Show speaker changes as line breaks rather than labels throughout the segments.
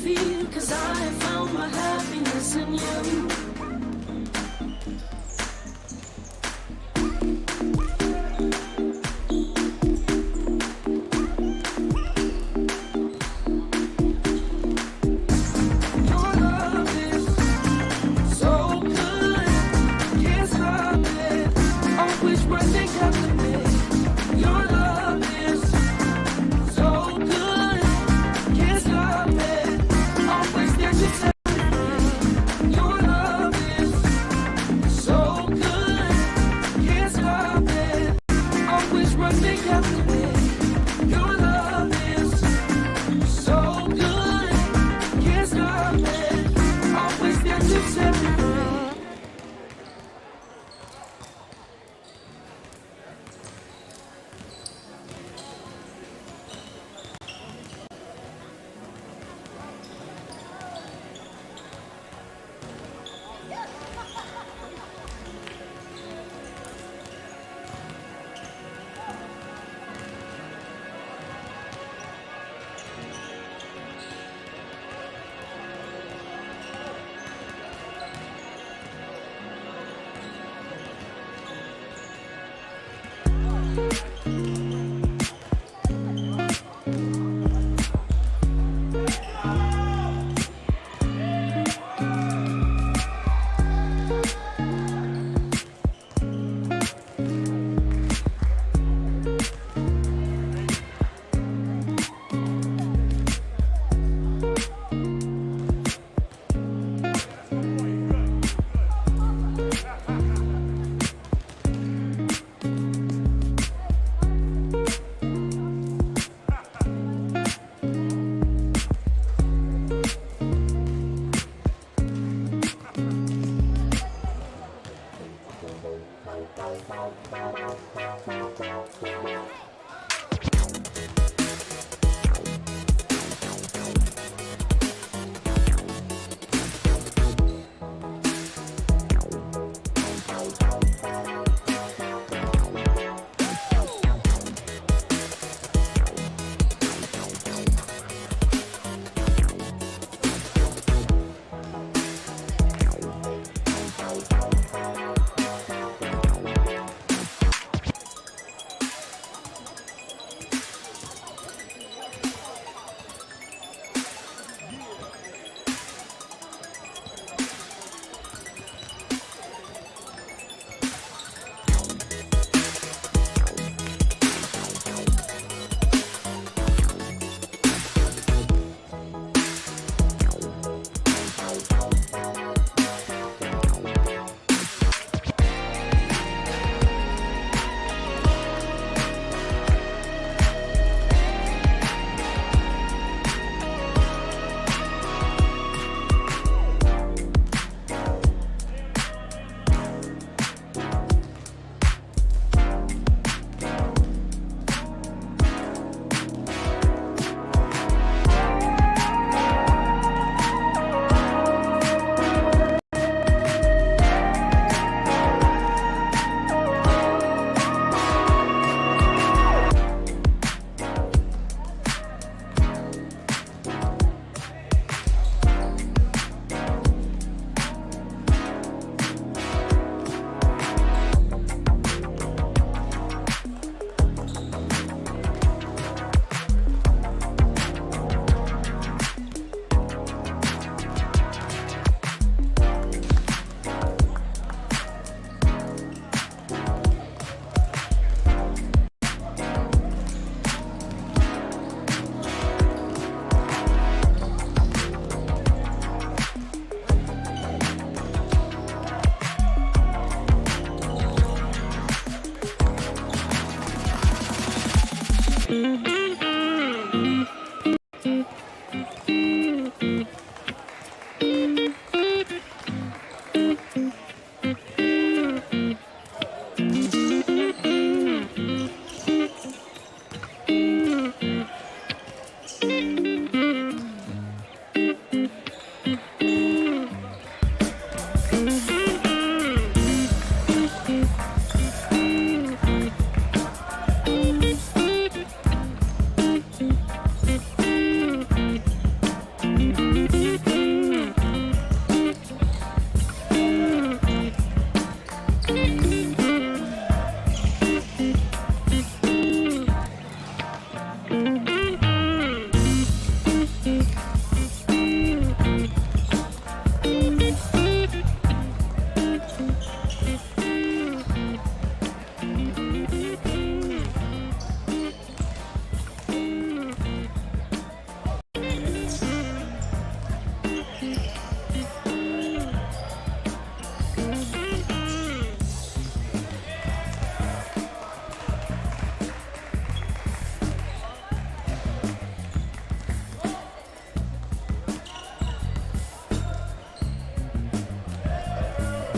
feel, 'cause I have found my happiness in you.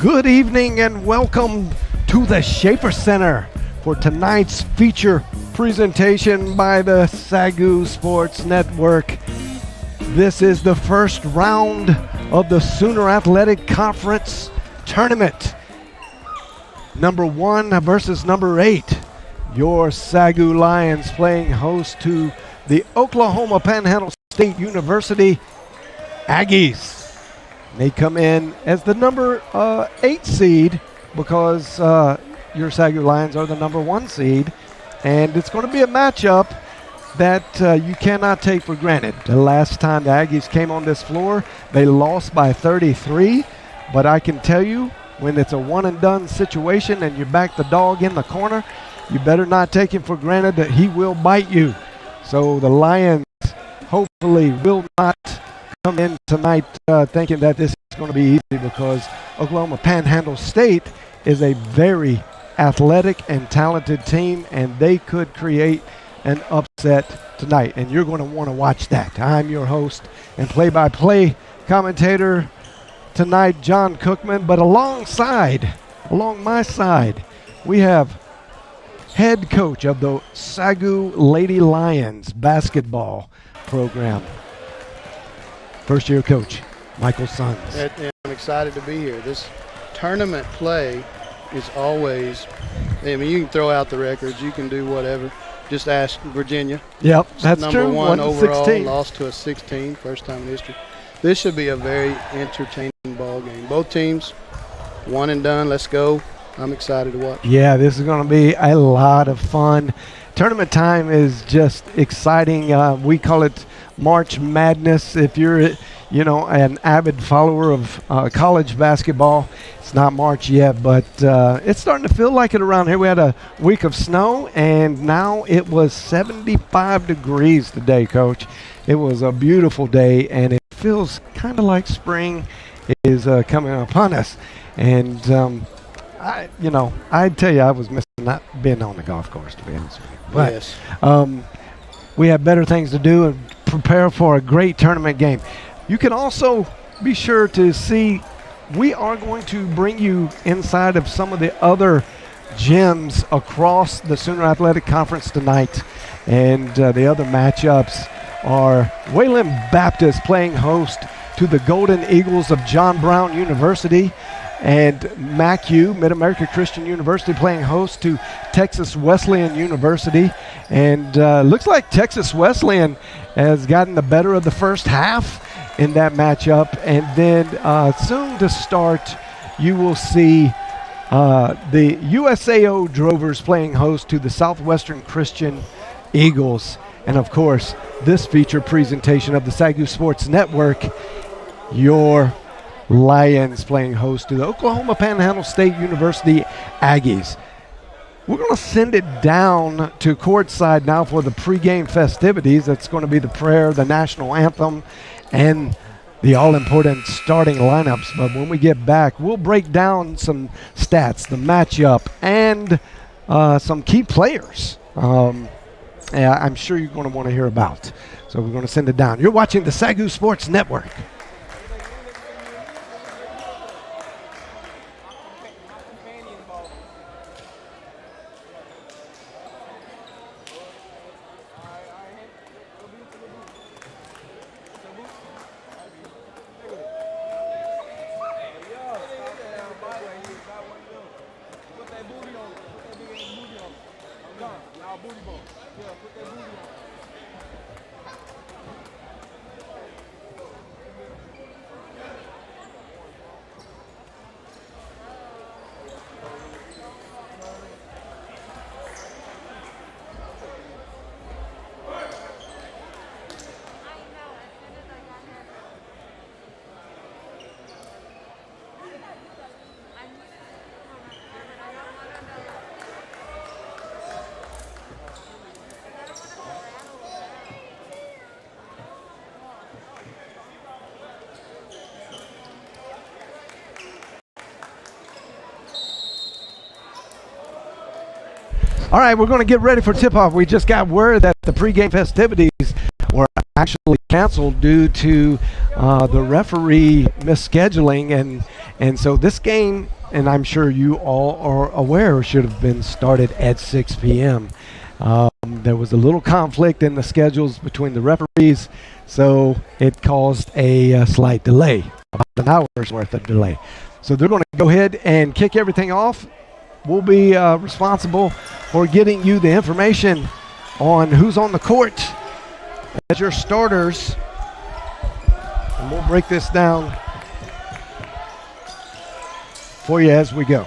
Good evening and welcome to the Schaefer Center for tonight's feature presentation by the SAGU Sports Network. This is the first round of the Sooner Athletic Conference Tournament. Number 1 versus number 8. Your SAGU Lions playing host to the Oklahoma Panhandle State University Aggies. They come in as the number 8 seed because your SAGU Lions are the number 1 seed. And it's going to be a matchup that you cannot take for granted. The last time the Aggies came on this floor, they lost by 33. But I can tell you, when it's a one-and-done situation and you back the dog in the corner, you better not take him for granted that he will bite you. So the Lions hopefully will not come in tonight thinking that this is going to be easy, because Oklahoma Panhandle State is a very athletic and talented team, and they could create an upset tonight, and you're going to want to watch that. I'm your host and play-by-play commentator tonight, John Cookman, but along my side, we have head coach of the SAGU Lady Lions basketball program, first-year coach, Michael Sons.
And I'm excited to be here. This tournament play is always, I mean, you can throw out the records, you can do whatever. Just ask Virginia.
Yep, that's true.
Number 1 overall,
16.
lost to a 16, first time in history. This should be a very entertaining ball game. Both teams, one and done. Let's go. I'm excited to watch.
Yeah, this is going to be a lot of fun. Tournament time is just exciting. We call it March Madness. If you're, an avid follower of college basketball, it's not March yet, but it's starting to feel like it around here. We had a week of snow, and now it was 75 degrees today, Coach. It was a beautiful day, and it feels kind of like spring is coming upon us. And I'd tell you, I was missing not being on the golf course, to be honest with you. But
yes.
We have better things to do and prepare for a great tournament game. You can also be sure to see, we are going to bring you inside of some of the other gyms across the Sooner Athletic Conference tonight. And the other matchups are Wayland Baptist playing host to the Golden Eagles of John Brown University, and MACU, Mid-America Christian University, playing host to Texas Wesleyan University. And looks like Texas Wesleyan has gotten the better of the first half in that matchup. And then soon to start, you will see the USAO Drovers playing host to the Southwestern Christian Eagles. And, of course, this feature presentation of the SAGU Sports Network, your Lions playing host to the Oklahoma Panhandle State University Aggies. We're going to send it down to courtside now for the pregame festivities. That's going to be the prayer, the national anthem, and the all-important starting lineups. But when we get back, we'll break down some stats, the matchup, and some key players I'm sure you're going to want to hear about. So we're going to send it down. You're watching the SAGU Sports Network. All right, we're going to get ready for tip-off. We just got word that the pregame festivities were actually canceled due to the referee misscheduling, and so this game, and I'm sure you all are aware, should have been started at 6 p.m. There was a little conflict in the schedules between the referees, so it caused a slight delay, about an hour's worth of delay. So they're going to go ahead and kick everything off. We'll be responsible for getting you the information on who's on the court as your starters, and we'll break this down for you as we go.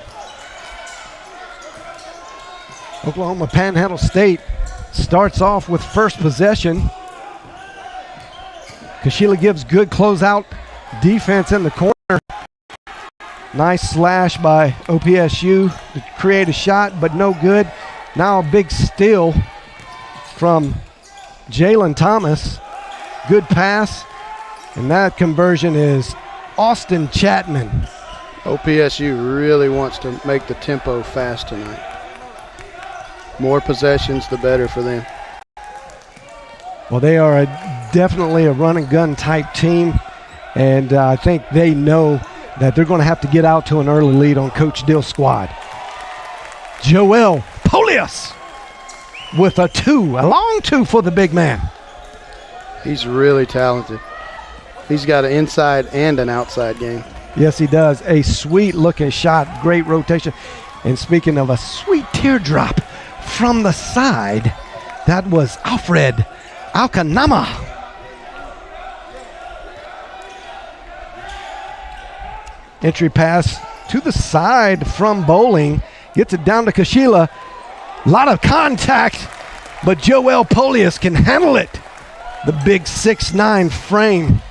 Oklahoma Panhandle State starts off with first possession. Kashila gives good closeout defense in the corner. Nice slash by OPSU to create a shot, but no good. Now a big steal from Jalen Thomas. Good pass, and that conversion is Austin Chapman.
OPSU really wants to make the tempo fast tonight. More possessions, the better for them.
Well, they are definitely a run and gun type team, and I think they know that they're going to have to get out to an early lead on Coach Dill's squad. Joel Polius with a long two for the big man.
He's really talented. He's got an inside and an outside game.
Yes, he does. A sweet looking shot, great rotation. And speaking of a sweet teardrop from the side, that was Alfred Alcanama. Entry pass to the side from Bowling. Gets it down to Kashila. A lot of contact, but Joel Polius can handle it. The big 6'9" frame.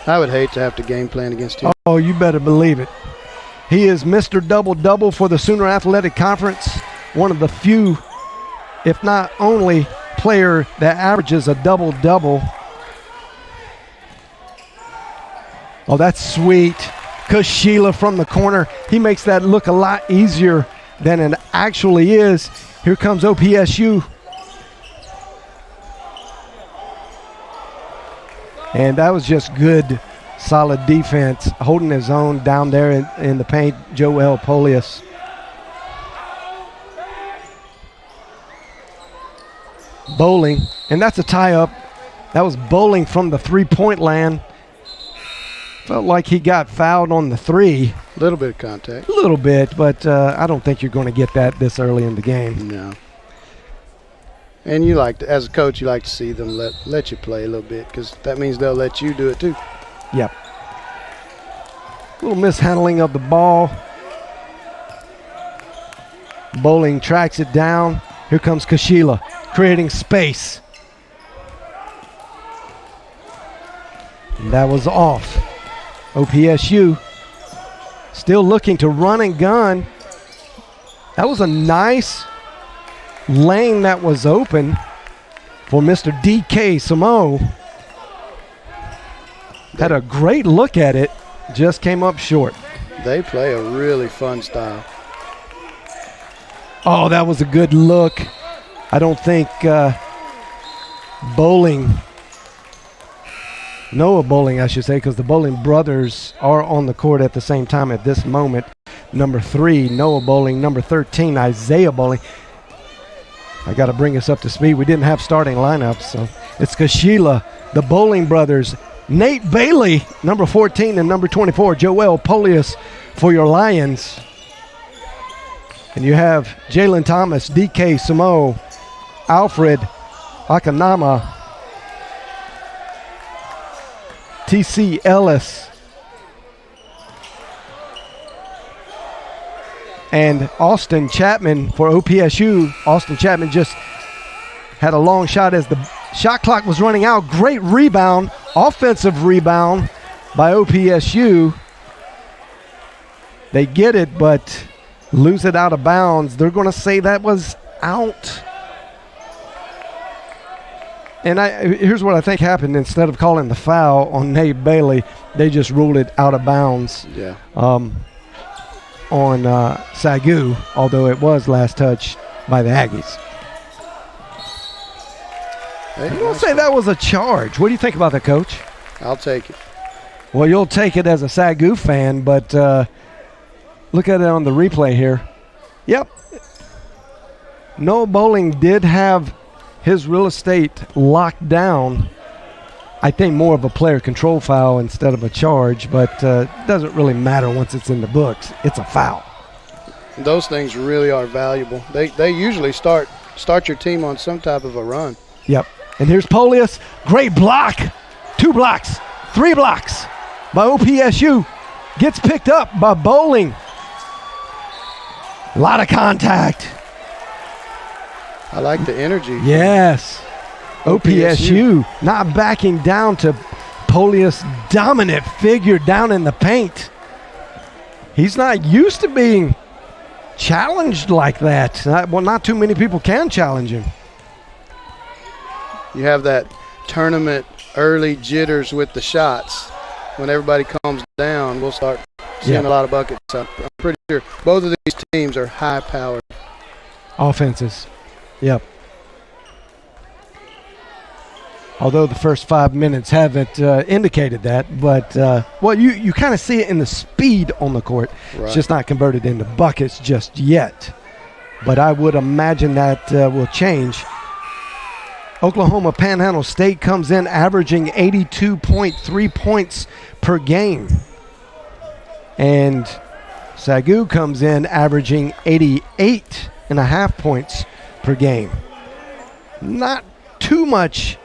I would hate to have to game plan against him.
Oh, you better believe it. He is Mr. Double-Double for the Sooner Athletic Conference. One of the few, if not only, player that averages a double-double. Oh, that's sweet. Kashila from the corner. He makes that look a lot easier than it actually is. Here comes OPSU. And that was just good, solid defense, holding his own down there in the paint, Joel Polius. Bowling, and that's a tie-up. That was Bowling from the three-point land. Felt like he got fouled on the three.
A little bit of contact.
A little bit, but I don't think you're going to get that this early in the game.
No. And you like to, as a coach, you like to see them let you play a little bit, because that means they'll let you do it too.
Yep. A little mishandling of the ball. Bowling tracks it down. Here comes Kashila, creating space. And that was off. OPSU still looking to run and gun. That was a nice lane that was open for Mr. DK Samo. Had a great look at it, just came up short.
They play a really fun style.
Oh, that was a good look. I don't think Noah Bowling, I should say, because the Bowling brothers are on the court at the same time at this moment. Number 3, Noah Bowling. Number 13, Isaiah Bowling. I got to bring us up to speed. We didn't have starting lineups, so it's Kashila, the Bowling brothers, Nate Bailey, number 14, and number 24, Joel Polius for your Lions. And you have Jalen Thomas, DK Samo, Alfred Akanama, TC Ellis, and Austin Chapman for OPSU. Austin Chapman just had a long shot as the shot clock was running out. Great rebound, offensive rebound by OPSU. They get it, but lose it out of bounds. They're going to say that was out. And here's what I think happened. Instead of calling the foul on Nate Bailey, they just ruled it out of bounds.
Yeah.
On SAGU, although it was last touch by the Aggies. I'm going to say that was a charge. What do you think about that, Coach?
I'll take it.
Well, you'll take it as a SAGU fan, but look at it on the replay here. Yep. Noah Bowling did have his real estate locked down. I think more of a player control foul instead of a charge, but it doesn't really matter once it's in the books. It's a foul.
Those things really are valuable. They usually start your team on some type of a run.
Yep. And here's Polius. Great block. 2 blocks. 3 blocks by OPSU. Gets picked up by Bowling. A lot of contact.
I like the energy.
Yes. OPSU not backing down to Polius' dominant figure down in the paint. He's not used to being challenged like that. Not too many people can challenge him.
You have that tournament early jitters with the shots. When everybody calms down, we'll start seeing a lot of buckets. I'm pretty sure both of these teams are high-powered
offenses. Yep. Although the first 5 minutes haven't indicated that, but you kind of see it in the speed on the court. Right. It's just not converted into buckets just yet. But I would imagine that will change. Oklahoma Panhandle State comes in averaging 82.3 points per game. And SAGU comes in averaging 88.5 points per game. Not too much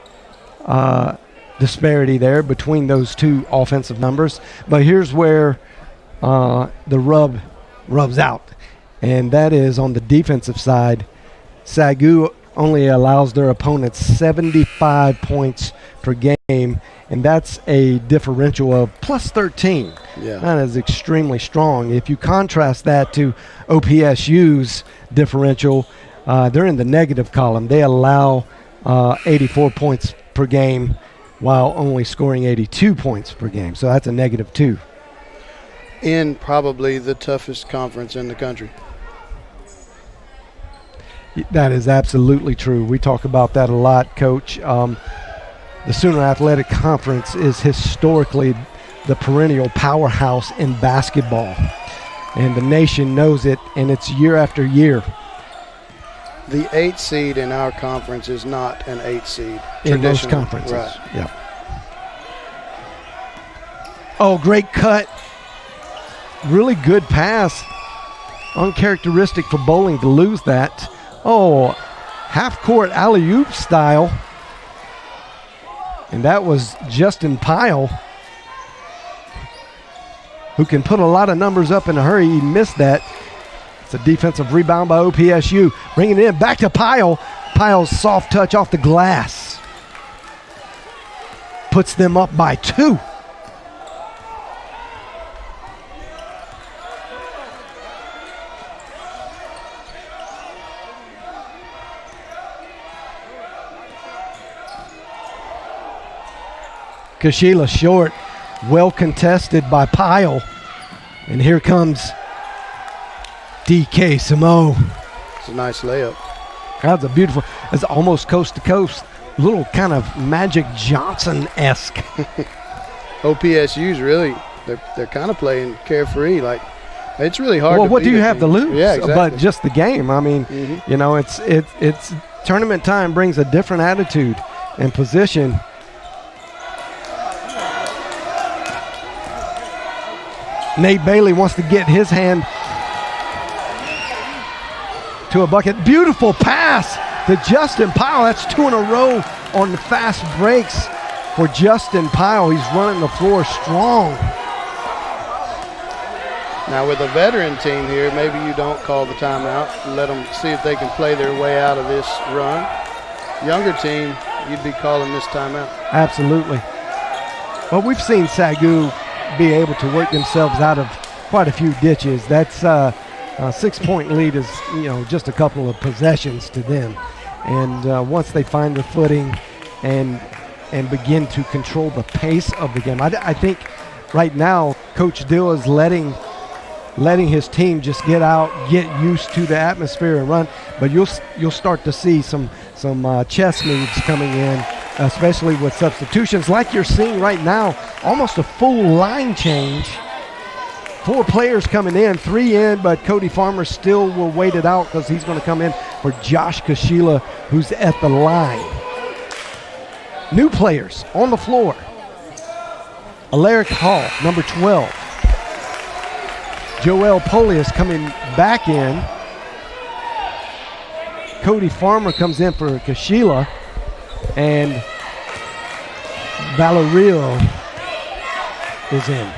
disparity there between those two offensive numbers, but here's where the rubs out, and that is on the defensive side. SAGU only allows their opponents 75 points per game, and that's a differential of plus 13. Yeah. That is extremely strong. If you contrast that to OPSU's differential, they're in the negative column. They allow 84 points per game while only scoring 82 points per game. So that's a -2.
In probably the toughest conference in the country.
That is absolutely true. We talk about that a lot, Coach. The Sooner Athletic Conference is historically the perennial powerhouse in basketball. And the nation knows it, and it's year after year.
The 8th seed in our conference is not an 8th seed.
In most conferences.
Right.
Yeah. Oh, great cut. Really good pass. Uncharacteristic for Bowling to lose that. Oh, half-court alley-oop style. And that was Justin Pyle, who can put a lot of numbers up in a hurry. He missed that. It's a defensive rebound by OPSU. Bringing it in, back to Pyle. Pyle's soft touch off the glass. Puts them up by 2. Kashila short, well contested by Pyle. And here comes DK Samo.
It's a nice layup.
That's a beautiful, it's almost coast to coast. Little kind of Magic Johnson-esque.
OPSU's really, they're kind of playing carefree. Like, it's really hard
well,
to
what do you have to lose?
Yeah, exactly.
But just the game. I mean, you know, it's tournament time brings a different attitude and position. Nate Bailey wants to get his hand to a bucket. Beautiful pass to Justin Pyle. That's 2 in a row on the fast breaks for Justin Pyle. He's running the floor strong.
Now with a veteran team here, maybe you don't call the timeout and let them see if they can play their way out of this run. Younger team, you'd be calling this timeout.
Absolutely. Well, we've seen SAGU be able to work themselves out of quite a few ditches. That's a 6-point lead is, you know, just a couple of possessions to them. And once they find their footing and begin to control the pace of the game, I think right now Coach Dill is letting letting his team just get out, get used to the atmosphere and run. But you'll start to see some chess moves coming in, especially with substitutions like you're seeing right now. Almost a full line change. 4 players coming in, 3 in, but Cody Farmer still will wait it out because he's going to come in for Josh Kashila, who's at the line. New players on the floor. Alaric Hall, number 12. Joel Polius coming back in. Cody Farmer comes in for Kashila. And Valerio is in.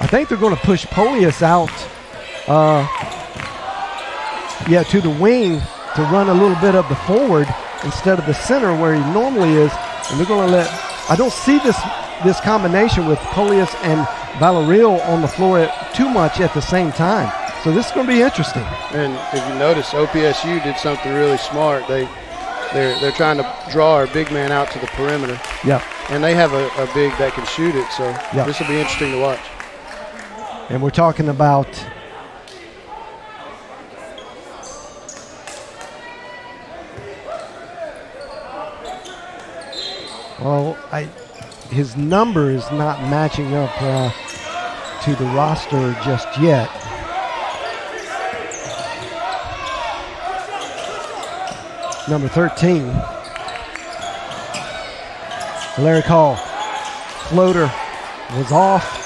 I think they're going to push Polius out to the wing to run a little bit of the forward instead of the center where he normally is. And they're going to I don't see this combination with Polius and Valerio on the floor too much at the same time. So this is going to be interesting.
And if you notice, OPSU did something really smart. They're trying to draw our big man out to the perimeter.
Yeah.
And they have a big that can shoot it, so
yeah.
This will be interesting to watch.
And we're talking about his number is not matching up to the roster just yet. Number 13. Larry Call. Floater was off.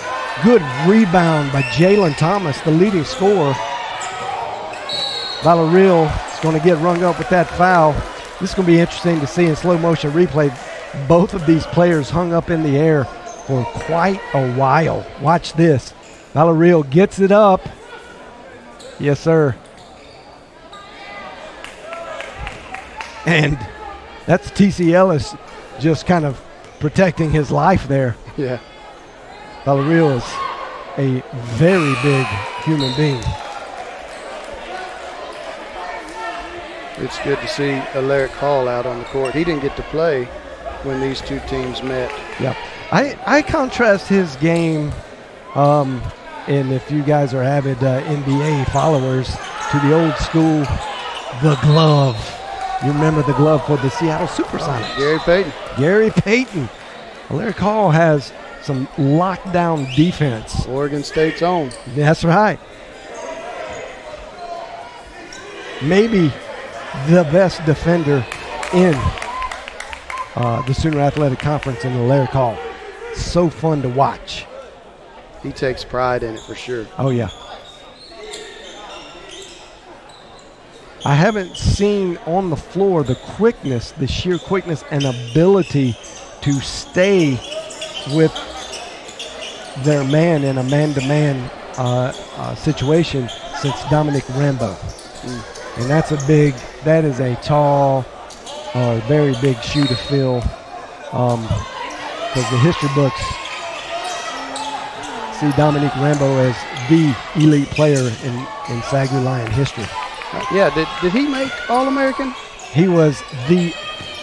Good rebound by Jalen Thomas, the leading scorer. Valerio is going to get rung up with that foul. This is going to be interesting to see in slow motion replay. Both of these players hung up in the air for quite a while. Watch this. Valerio gets it up. Yes, sir. And that's T.C. Ellis just kind of protecting his life there.
Yeah.
Valerio is a very big human being.
It's good to see Alaric Hall out on the court. He didn't get to play when these two teams met.
Yeah. I contrast his game, and if you guys are avid NBA followers, to the old school, the glove. You remember the glove for the Seattle Supersonics.
Gary Payton.
Gary Payton. Alaric Hall has some lockdown defense.
Oregon State's own.
That's right. Maybe the best defender in the Sooner Athletic Conference in Alaric Hall. So fun to watch.
He takes pride in it for sure.
Oh, yeah. I haven't seen on the floor the quickness, the sheer quickness and ability to stay with their man in a man-to-man situation since Dominic Rambo. And that is a tall, very big shoe to fill, because the history books see Dominic Rambo as the elite player in SAGU Lion history.
Yeah, did he make All-American?
He was the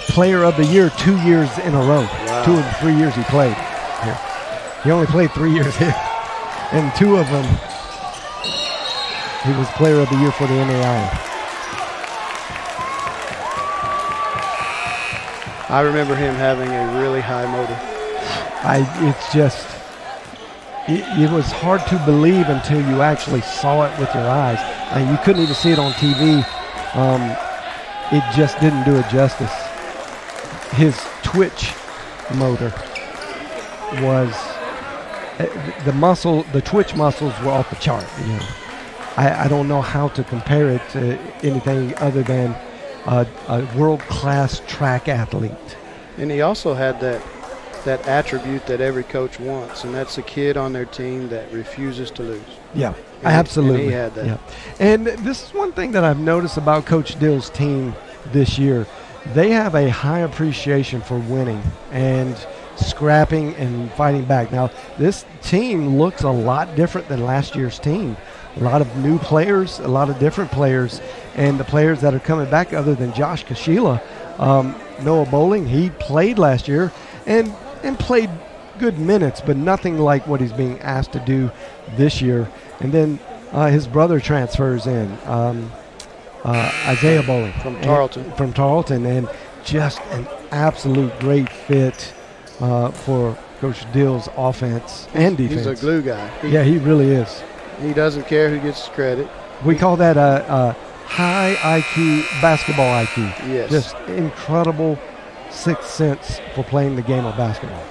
player of the year 2 years in a row. Wow. 2 of the 3 years he played here. He only played 3 years here. And 2 of them, he was player of the year for the NAIA.
I remember him having a really high motor.
It was hard to believe until you actually saw it with your eyes. And you couldn't even see it on TV. It just didn't do it justice. His twitch motor was the twitch muscles were off the chart. You know, I don't know how to compare it to anything other than a world-class track athlete.
And he also had that attribute that every coach wants, and that's a kid on their team that refuses to lose.
Yeah, absolutely.
And he had that.
Yeah. And this is one thing that I've noticed about Coach Dill's team this year. They have a high appreciation for winning and scrapping and fighting back. Now, this team looks a lot different than last year's team. A lot of new players, a lot of different players, and the players that are coming back other than Josh Kashila, Noah Bowling, he played last year and played good minutes, but nothing like what he's being asked to do this year. And then his brother transfers in, Isaiah Bowling. From Tarleton, and just an absolute great fit for Coach Dill's offense and defense.
He's a glue guy.
He really is.
He doesn't care who gets credit.
We call that a high IQ, basketball IQ.
Yes.
Just incredible sixth sense for playing the game of basketball.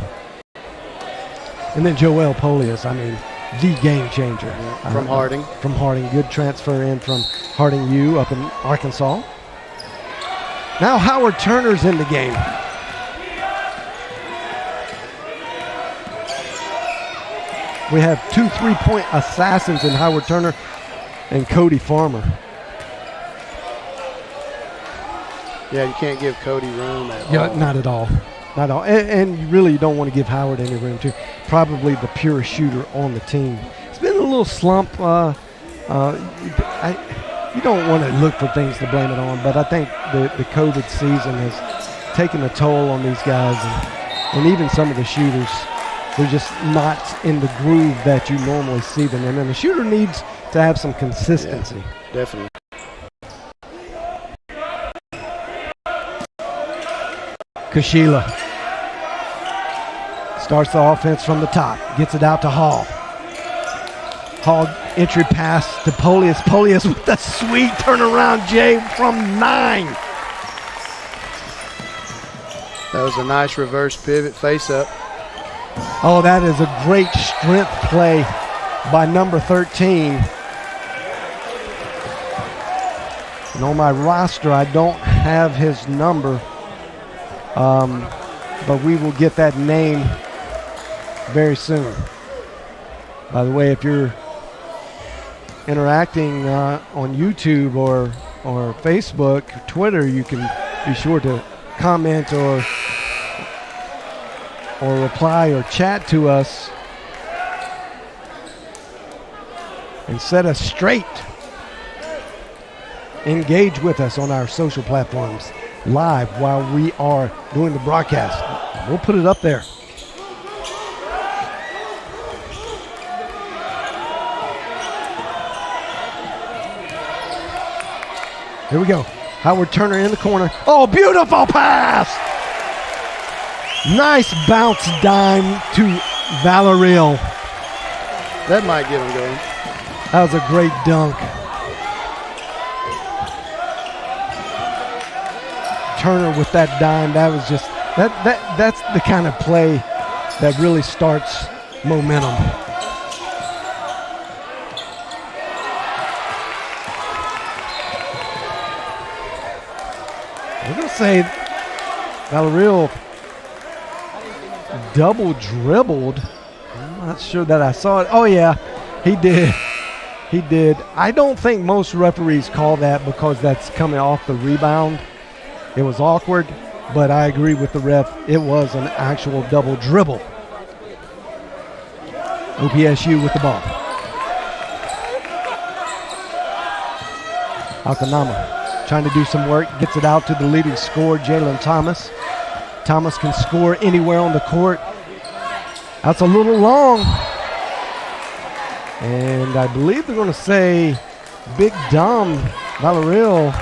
And then Joel Polius, the game changer.
Yeah, from Harding.
From Harding. Good transfer in from Harding U up in Arkansas. Now Howard Turner's in the game. We have 2 3-point assassins in Howard Turner and Cody Farmer.
Yeah, you can't give Cody room at all.
Not at all. Not at all. And you really don't want to give Howard any room, too. Probably the purest shooter on the team. It's been a little slump. You don't want to look for things to blame it on, but I think the COVID season has taken a toll on these guys. And even some of the shooters, they're just not in the groove that you normally see them in. And the shooter needs to have some consistency.
Yeah, definitely.
Kashila starts the offense from the top, gets it out to Hall. Hall entry pass to Polius. Polius with a sweet turnaround, Jay, from 9.
That was a nice reverse pivot face up.
Oh, that is a great strength play by number 13. And on my roster, I don't have his number. But we will get that name very soon. By the way, if you're interacting on YouTube or Facebook, Twitter, you can be sure to comment or reply or chat to us and set us straight. Engage with us on our social platforms live while we are doing the broadcast. We'll put it up there. Here we go. Howard Turner in the corner. Oh, beautiful pass! Nice bounce dime to Valerill.
That might get him going.
That was a great dunk. Turner with that dime, that was just that's the kind of play that really starts momentum. We're gonna say Valerill double dribbled. I'm not sure that I saw it. Oh yeah, he did. He did. I don't think most referees call that because that's coming off the rebound. It was awkward, but I agree with the ref. It was an actual double dribble. OPSU with the ball. Alkanama trying to do some work. Gets it out to the leading scorer, Jalen Thomas. Thomas can score anywhere on the court. That's a little long. And I believe they're going to say Big Dom Valerill.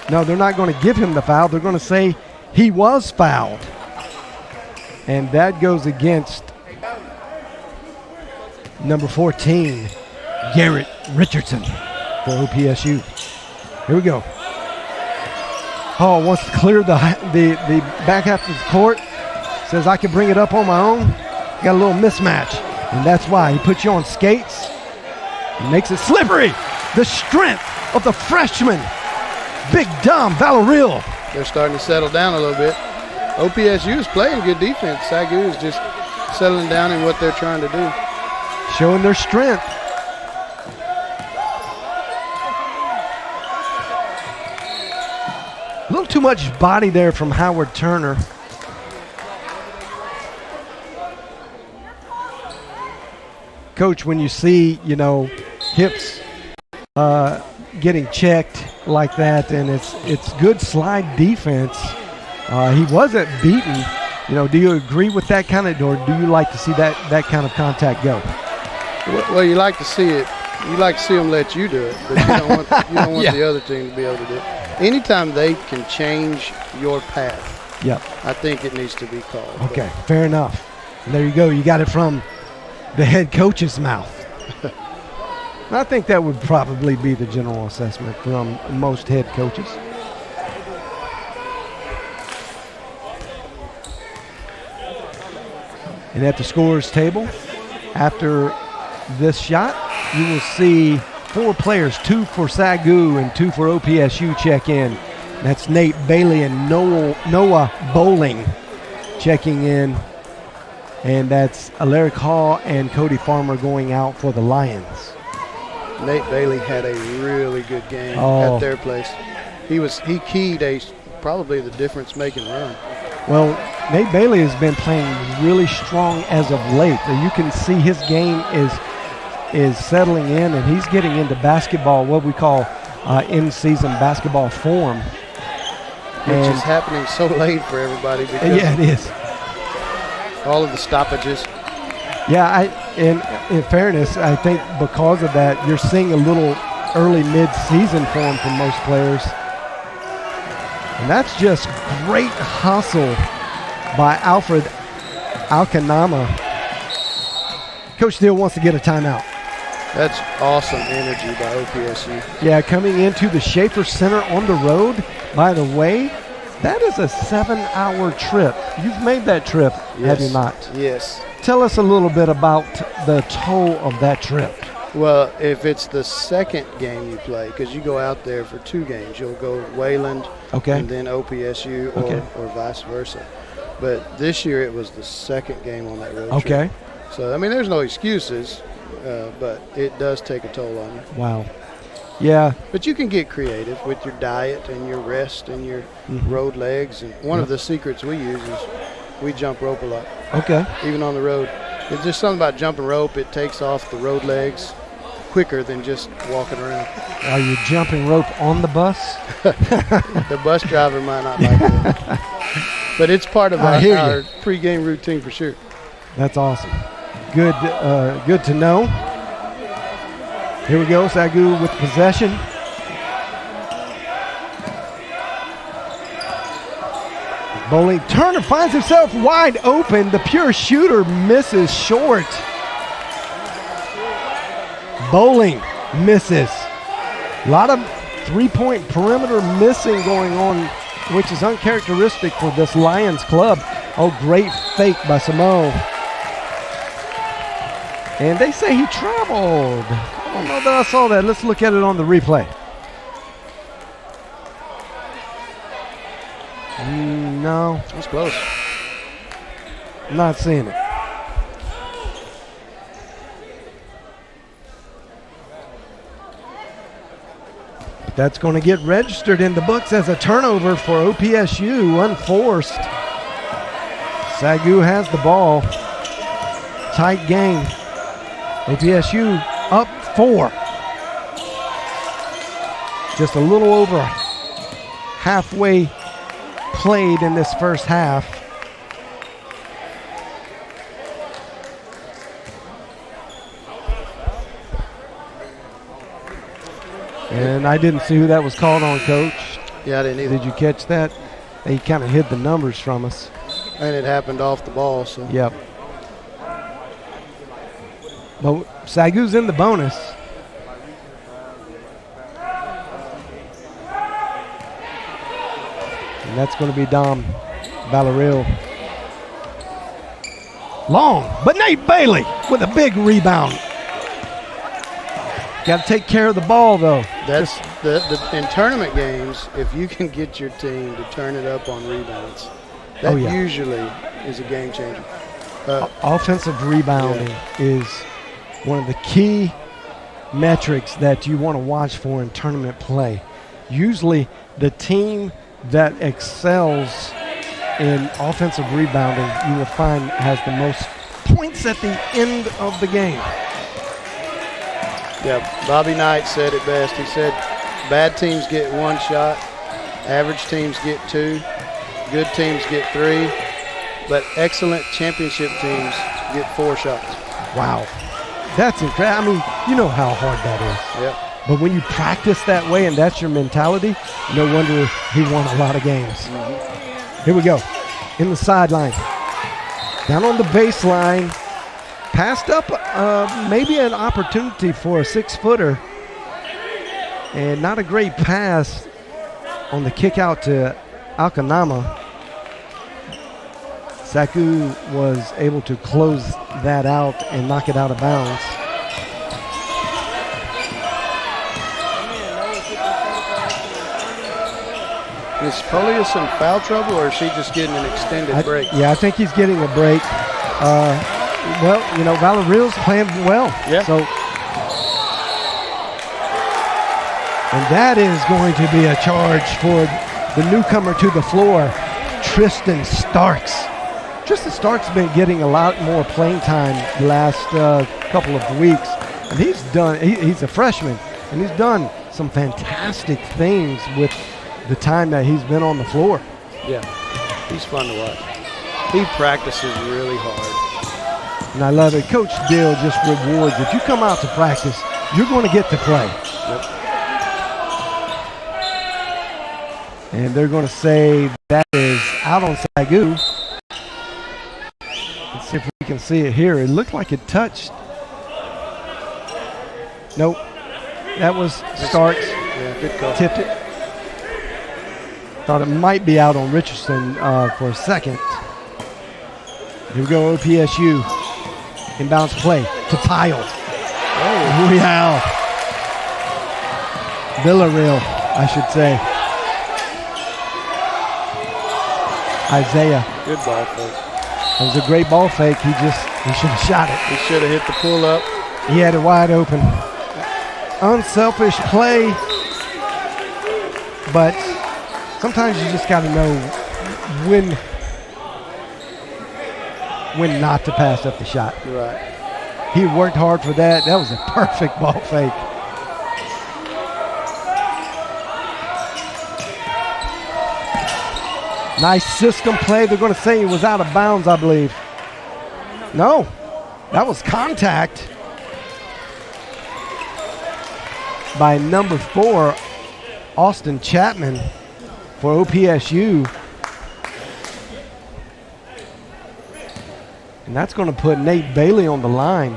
No, they're not going to give him the foul. They're going to say he was fouled. And that goes against number 14, Garrett Richardson for OPSU. Here we go. Hall wants to clear the back half of the court. Says, I can bring it up on my own. Got a little mismatch. And that's why he puts you on skates. He makes it slippery. The strength of the freshman, Big Dom Valerill.
They're starting to settle down a little bit. OPSU is playing good defense. SAGU is just settling down in what they're trying to do.
Showing their strength. A little too much body there from Howard Turner. Coach, when you see, hips getting checked like that, and it's good slide defense, He wasn't beaten. You know, do you agree with that kind of, or do you like to see that kind of contact go?
Well, you like to see it. You like to see them let you do it, but you don't want
Yeah.
the other team to be able to do it. Anytime they can change your path,
Yep.
I think it needs to be called.
Okay, fair enough. And there you go. You got it from the head coach's mouth. I think that would probably be the general assessment from most head coaches. And at the scorer's table, after this shot, you will see 4 players, 2 for SAGU and 2 for OPSU check in. That's Nate Bailey and Noah Bowling checking in. And that's Alaric Hall and Cody Farmer going out for the Lions.
Nate Bailey had a really good game at their place. He keyed probably the difference-making run.
Well, Nate Bailey has been playing really strong as of late. You can see his game is settling in, and he's getting into basketball, what we call in-season basketball form.
Which is happening so late for everybody. Because
yeah, it is.
All of the stoppages.
Yeah, in fairness, I think because of that, you're seeing a little early mid-season form from most players. And that's just great hustle by Alfred Alcanama. Coach Steele wants to get a timeout.
That's awesome energy by OPSU.
Yeah, coming into the Schaefer Center on the road. By the way, that is a 7-hour trip. You've made that trip, have you not?
Yes.
Tell us a little bit about the toll of that trip.
Well, if it's the second game you play, because you go out there for 2 games, you'll go Wayland and then OPSU or vice versa. But this year it was the second game on that road trip. So, I mean, there's no excuses, but it does take a toll on you.
Wow. Yeah.
But you can get creative with your diet and your rest and your road legs. And one of the secrets we use is we jump rope a lot.
Okay.
Even on the road. There's just something about jumping rope. It takes off the road legs quicker than just walking around.
Are you jumping rope on the bus?
The bus driver might not like it. But it's part of our pregame routine for sure.
That's awesome. Good to know. Here we go, SAGU with possession. Bowling Turner finds himself wide open. The pure shooter misses short. Bowling misses. A lot of three-point perimeter missing going on, which is uncharacteristic for this Lions club. Oh, great fake by Samo. And they say he traveled. I don't know that I saw that. Let's look at it on the replay. No.
That's close.
I'm not seeing it. That's going to get registered in the books as a turnover for OPSU, unforced. SAGU has the ball. Tight game. OPSU up 4. Just a little over halfway played in this first half. And I didn't see who that was called on, Coach.
Yeah, I didn't either.
Did you catch that? They kind of hid the numbers from us.
And it happened off the ball, so.
Yep. But SAGU's in the bonus. And that's going to be Dom Ballaril. Long, but Nate Bailey with a big rebound. Got to take care of the ball, though.
That's in tournament games, if you can get your team to turn it up on rebounds, that usually is a game changer.
Offensive rebounding is one of the key metrics that you want to watch for in tournament play. Usually the team that excels in offensive rebounding, you will find has the most points at the end of the game.
Yeah, Bobby Knight said it best. He said bad teams get 1 shot, average teams get 2, good teams get 3, but excellent championship teams get 4 shots.
Wow. That's incredible. I mean, you know how hard that is.
Yep.
But when you practice that way and that's your mentality, no wonder he won a lot of games.
Mm-hmm.
Here we go. In the sideline. Down on the baseline. Passed up maybe an opportunity for a 6-footer. And not a great pass on the kick out to Alcanama. SAGU was able to close that out and knock it out of bounds.
Is Polius in foul trouble, or is he just getting an extended break?
Yeah, I think he's getting a break. Well, you know, Valerial's playing well.
Yeah.
So, and that is going to be a charge for the newcomer to the floor, Tristan Starks. Tristan Starks been getting a lot more playing time the last couple of weeks, and he's a freshman, and he's done some fantastic things with the time that he's been on the floor.
Yeah, he's fun to watch. He practices really hard.
And I love it. Coach Dill just rewards. If you come out to practice, you're going to get to play.
Yep.
And they're going to say that is out on SAGU. Let's see if we can see it here. It looked like it touched. Nope. That was Starks.
Yeah, good call.
Tipped it. Thought it might be out on Richardson for a second. Here we go, OPSU. Inbounds play to Pyle. Oh, Real. Villarreal, I should say. Isaiah.
Good ball fake.
That was a great ball fake. He should have shot it.
He should have hit the pull up.
He had it wide open. Unselfish play, but sometimes you just got to know when not to pass up the shot.
Right.
He worked hard for that. That was a perfect ball fake. Nice system play. They're going to say he was out of bounds, I believe. No, that was contact by number 4, Austin Chapman for OPSU. And that's going to put Nate Bailey on the line.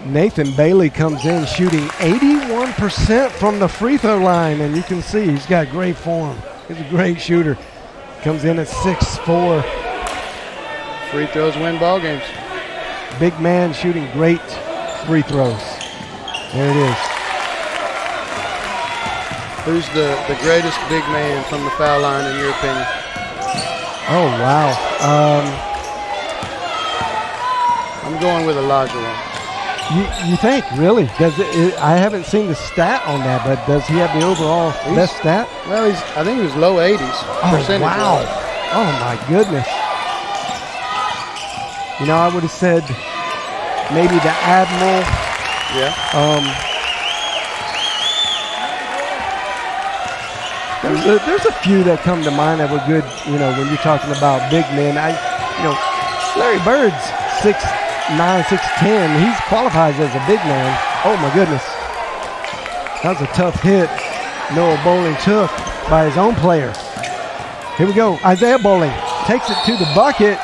Nathan Bailey comes in shooting 81% from the free throw line, and you can see he's got great form. He's a great shooter. Comes in at 6'4".
Free throws win ball games.
Big man shooting great free throws. There it is.
Who's the greatest big man from the foul line in your opinion?
Oh, wow.
I'm going with Elijah.
You think, really? I haven't seen the stat on that, but does he have the overall best stat?
Well, I think he was low 80s percentage.
Wow. Oh, my goodness. You know, I would have said maybe the Admiral.
Yeah.
There's a few that come to mind that were good, you know, when you're talking about big men. Larry Bird's 6'9", 6'10". He qualifies as a big man. Oh, my goodness. That was a tough hit Noah Bowling took by his own player. Here we go. Isaiah Bowling takes it to the bucket.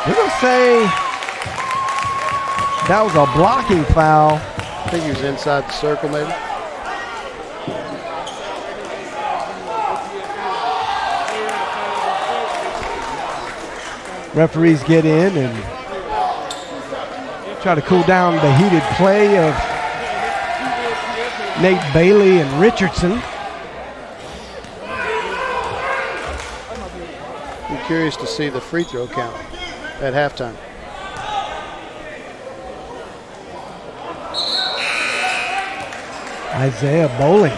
We're going to say that was a blocking foul.
I think he was inside the circle maybe.
Referees get in and try to cool down the heated play of Nate Bailey and Richardson.
I'm curious to see the free throw count at halftime.
Isaiah Bowling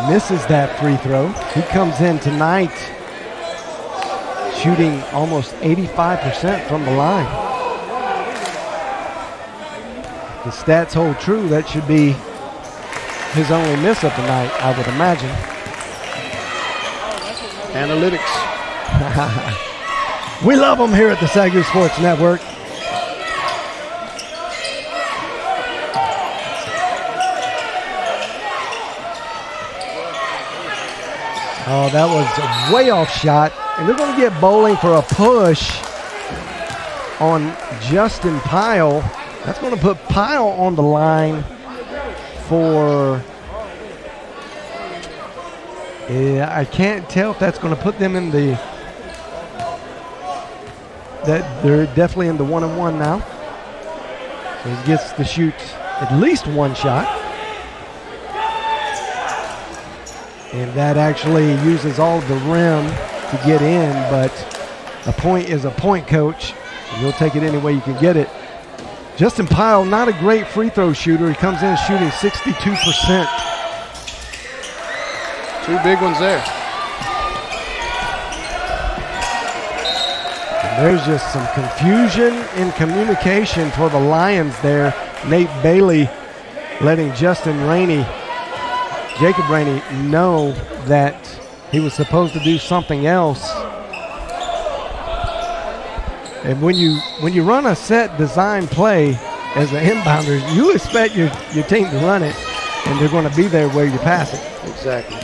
misses that free throw. He comes in tonight shooting almost 85% from the line. If the stats hold true, that should be his only miss of the night, I would imagine.
Analytics.
We love them here at the SAGU Sports Network. Oh, that was a way off shot. And they're going to get bowling for a push on Justin Pyle. That's going to put Pyle on the line for... I can't tell if that's going to put them in the... That they're definitely in the 1-1 now. So he gets to shoot at least one shot. And that actually uses all of the rim to get in, but a point is a point, coach. You'll take it any way you can get it. Justin Pyle, not a great free throw shooter. He comes in shooting 62%.
Two big ones there.
And there's just some confusion in communication for the Lions there. Nate Bailey letting Jacob Rainey know that he was supposed to do something else. And when you run a set design play as an inbounder, you expect your team to run it, and they're going to be there where you pass it.
Exactly.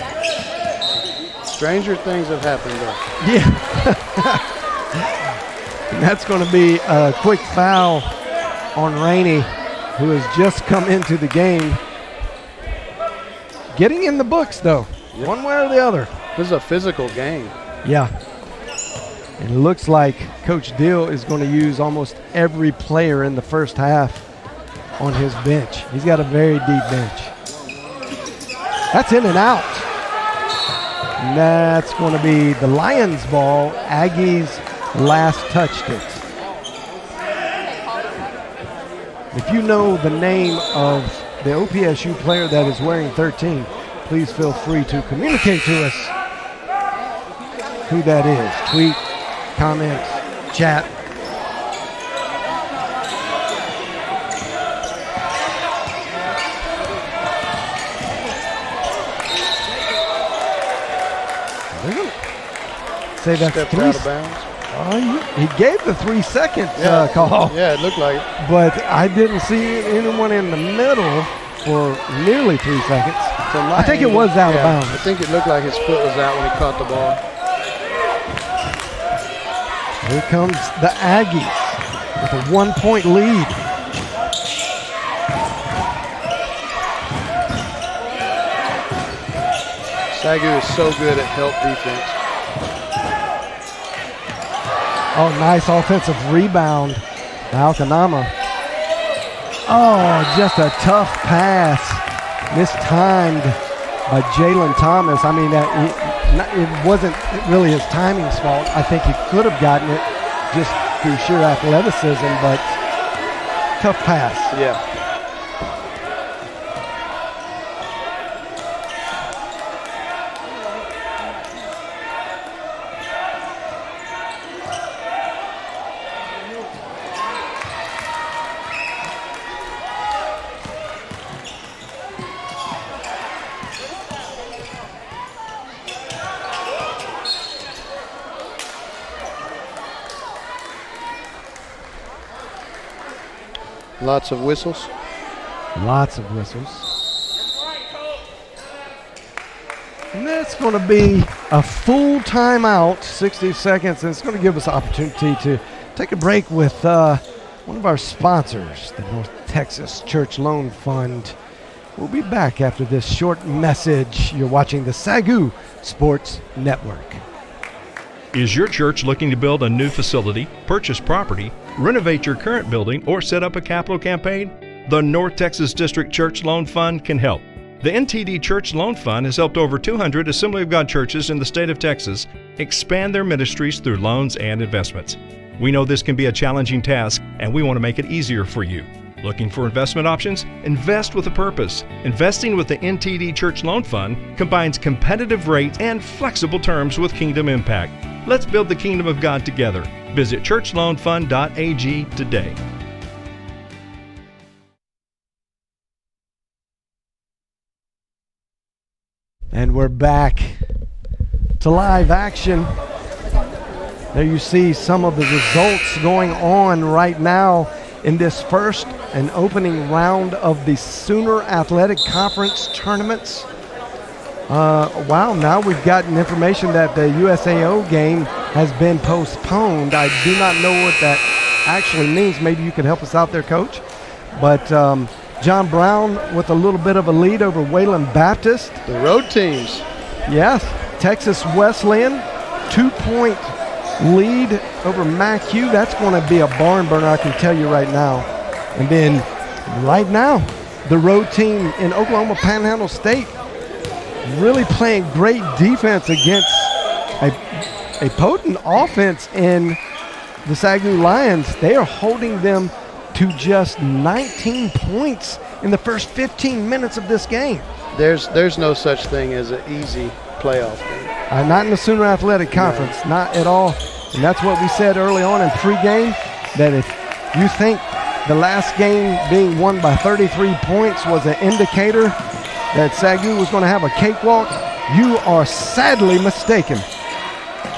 Stranger things have happened, though.
Yeah. And that's going to be a quick foul on Rainey, who has just come into the game. Getting in the books, though, one way or the other.
This is a physical game.
Yeah. And it looks like Coach Dill is going to use almost every player in the first half on his bench. He's got a very deep bench. That's in and out. And that's going to be the Lions ball. Aggies last touched it. If you know the name of the OPSU player that is wearing 13, please feel free to communicate to us who that is. Tweet, comment, chat. Say that's
Stepped
three.
out of bounds.
He gave the 3 seconds call.
Yeah, it looked like it.
But I didn't see anyone in the middle for nearly 3 seconds. I think it was out of bounds.
I think it looked like his foot was out when he caught the ball.
Here comes the Aggies with a 1-point lead.
SAGU is so good at help defense.
Oh, nice offensive rebound by Alcanama. Oh, just a tough pass. Mistimed by Jalen Thomas. I mean, it wasn't really his timing's fault. I think he could have gotten it just through sheer athleticism, but tough pass.
Yeah. Lots of whistles.
Lots of whistles. And that's going to be a full timeout, 60 seconds, and it's going to give us an opportunity to take a break with one of our sponsors, the North Texas Church Loan Fund. We'll be back after this short message. You're watching the SAGU Sports Network.
Is your church looking to build a new facility, purchase property, renovate your current building, or set up a capital campaign? The North Texas District Church Loan Fund can help. The NTD Church Loan Fund has helped over 200 Assembly of God churches in the state of Texas expand their ministries through loans and investments. We know this can be a challenging task, and we want to make it easier for you. Looking for investment options? Invest with a purpose. Investing with the NTD Church Loan Fund combines competitive rates and flexible terms with kingdom impact. Let's build the kingdom of God together. Visit churchloanfund.ag today.
And we're back to live action. There you see some of the results going on right now in this first and opening round of the Sooner Athletic Conference tournaments. Wow, now we've gotten information that the USAO game has been postponed. I do not know what that actually means. Maybe you can help us out there, Coach. But John Brown with a little bit of a lead over Wayland Baptist.
The road teams.
Yes, Texas Wesleyan, 2-point lead over MacU. That's going to be a barn burner, I can tell you right now. And then right now, the road team in Oklahoma Panhandle State really playing great defense against a potent offense in the SAGU Lions. They are holding them to just 19 points in the first 15 minutes of this game.
There's no such thing as an easy playoff game.
Not in the Sooner Athletic Conference, no. Not at all. And that's what we said early on in pregame, that if you think the last game being won by 33 points was an indicator that SAGU was going to have a cakewalk, you are sadly mistaken.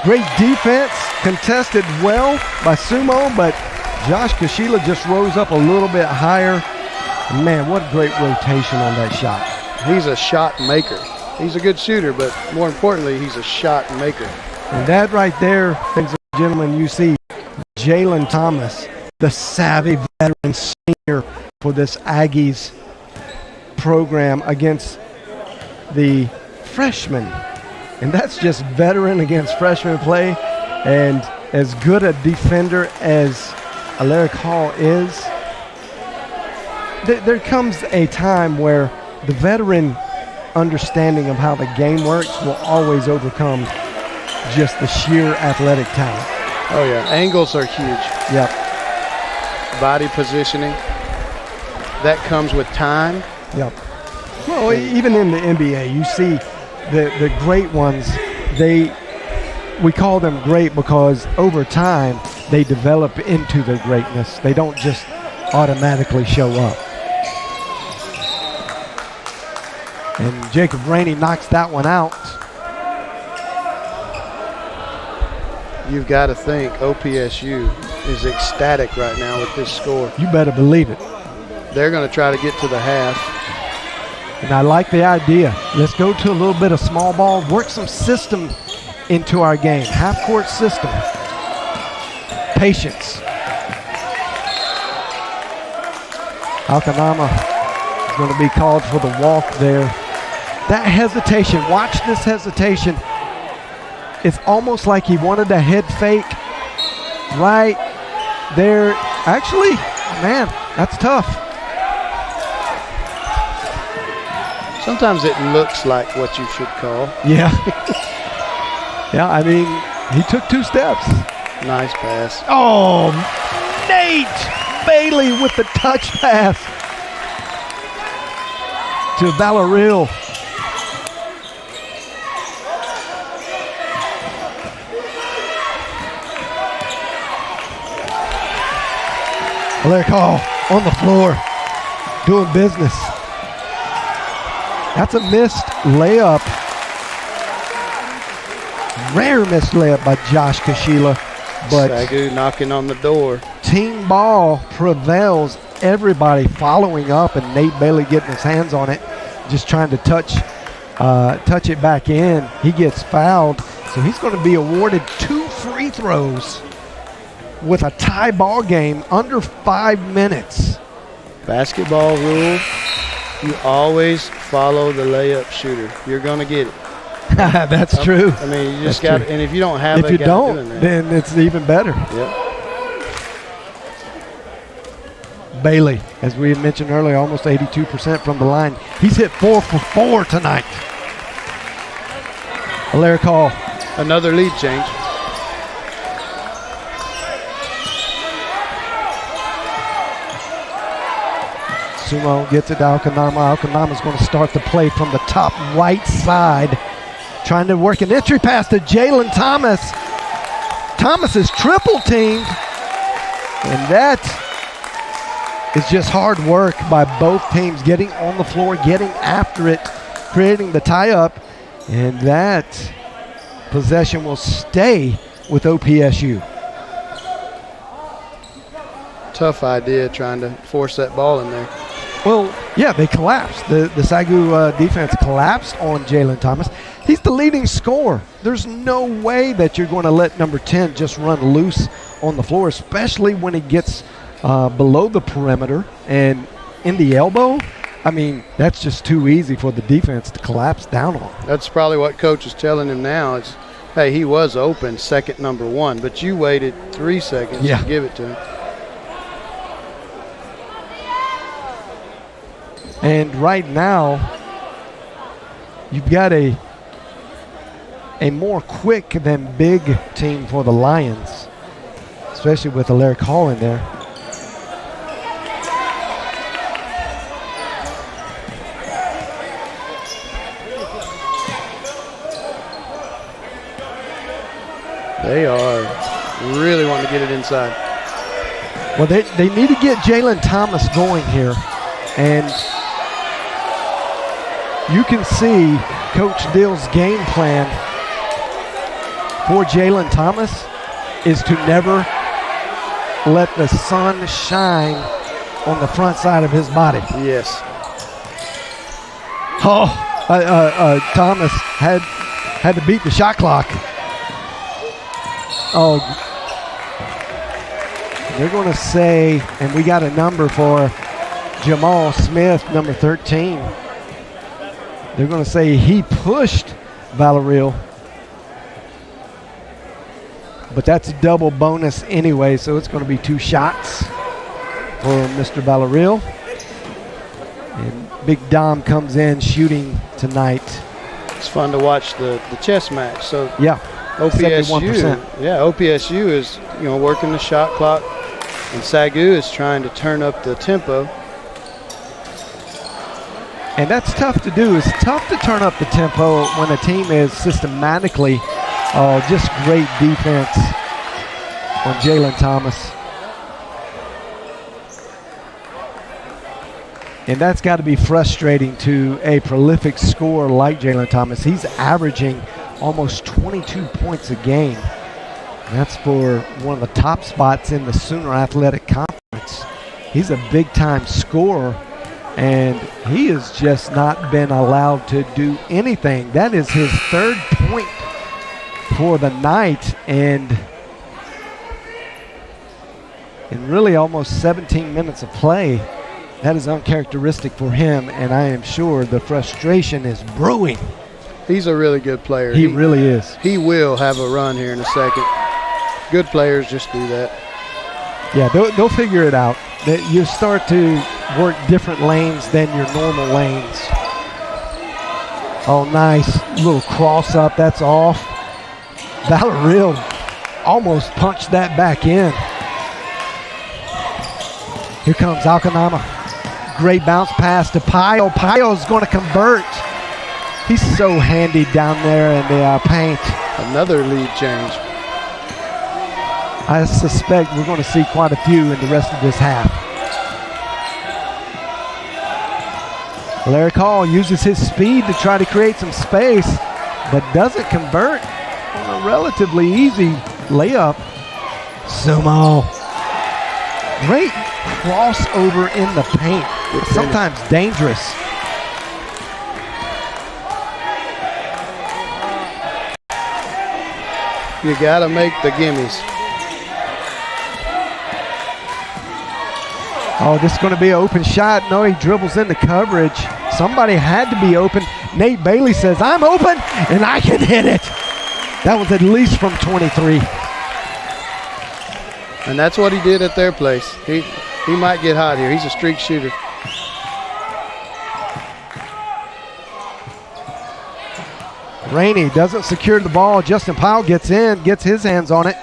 Great defense, contested well by Sumo, but Josh Kashila just rose up a little bit higher. And man, what great rotation on that shot.
He's a shot maker. He's a good shooter, but more importantly, he's a shot maker.
And that right there, ladies and gentlemen, you see Jalen Thomas, the savvy veteran senior for this Aggies program against the freshman. And that's just veteran against freshman play. And as good a defender as Alaric Hall is, there comes a time where the veteran understanding of how the game works will always overcome just the sheer athletic talent.
Oh yeah, angles are huge.
Yep.
Body positioning, that comes with time.
Yep. Well, even in the NBA, you see the great ones, we call them great because over time they develop into their greatness. They don't just automatically show up. And Jacob Rainey knocks that one out.
You've got to think OPSU is ecstatic right now with this score.
You better believe it.
They're going to try to get to the half.
And I like the idea. Let's go to a little bit of small ball, work some system into our game. Half-court system. Patience. Alcanama is going to be called for the walk there. That hesitation, watch this hesitation. It's almost like he wanted a head fake right there. Actually, man, that's tough.
Sometimes it looks like what you should call.
Yeah. Yeah, I mean, he took 2 steps.
Nice pass.
Oh, Nate Bailey with the touch pass to Valoril. Alaric Hall on the floor, doing business. That's a missed layup. Rare missed layup by Josh Kashila. But
SAGU knocking on the door.
Team ball prevails. Everybody following up, and Nate Bailey getting his hands on it, just trying to touch it back in. He gets fouled, so he's going to be awarded 2 free throws with a tie ball game under 5 minutes.
Basketball rule, you always follow the layup shooter. You're going to get it.
That's true.
I mean, you just got to, and if you don't have it,
if you don't, then it's even better.
Yep.
Bailey, as we had mentioned earlier, almost 82% from the line. He's hit 4 for 4 tonight. Alaric Hall.
Another lead change.
Sumo gets it to Alcanama. Alcanama's going to start the play from the top right side. Trying to work an entry pass to Jalen Thomas. Thomas is triple teamed. And that is just hard work by both teams, getting on the floor, getting after it, creating the tie-up. And that possession will stay with OPSU.
Tough idea trying to force that ball in there.
Well, yeah, they collapsed. The SAGU defense collapsed on Jalen Thomas. He's the leading scorer. There's no way that you're going to let number 10 just run loose on the floor, especially when he gets below the perimeter and in the elbow. I mean, that's just too easy for the defense to collapse down on.
That's probably what coach is telling him now. Is, hey, he was open, second number 1, but you waited 3 seconds to give it to him.
And right now, you've got a more quick than big team for the Lions, especially with Alaric Hall in there.
They are really wanting to get it inside.
Well, they need to get Jalen Thomas going here. And you can see Coach Dill's game plan for Jalen Thomas is to never let the sun shine on the front side of his body.
Yes.
Thomas had to beat the shot clock. Oh, they're going to say, and we got a number for Jamal Smith, number 13. They're going to say he pushed Valerill. But that's a double bonus anyway, so it's going to be 2 shots for Mr. Valerill. And Big Dom comes in shooting tonight.
It's fun to watch the chess match. So
yeah,
OPSU,
71%.
Yeah, OPSU is working the shot clock, and SAGU is trying to turn up the tempo.
And that's tough to do. It's tough to turn up the tempo when a team is systematically just great defense on Jalen Thomas. And that's got to be frustrating to a prolific scorer like Jalen Thomas. He's averaging almost 22 points a game. And that's for one of the top spots in the Sooner Athletic Conference. He's a big-time scorer, and he has just not been allowed to do anything. That is his 3rd point for the night, and in really almost 17 minutes of play. That is uncharacteristic for him, and I am sure the frustration is brewing.
He's a really good player.
He really is.
He will have a run here in a second. Good players just do that.
Yeah, they'll figure it out. You start to work different lanes than your normal lanes. Oh, nice. Little cross up. That's off. Valerill almost punched that back in. Here comes Alcanama. Great bounce pass to Pio. Pio's going to convert. He's so handy down there in the paint.
Another lead change.
I suspect we're going to see quite a few in the rest of this half. Larry Hall uses his speed to try to create some space, but doesn't convert on a relatively easy layup. Sumo. Great crossover in the paint. It's sometimes dangerous.
You got to make the gimmies.
Oh, this is going to be an open shot. No, he dribbles into coverage. Somebody had to be open. Nate Bailey says, I'm open, and I can hit it. That was at least from 23.
And that's what he did at their place. He might get hot here. He's a streak shooter.
Rainey doesn't secure the ball. Justin Powell gets in, gets his hands on it.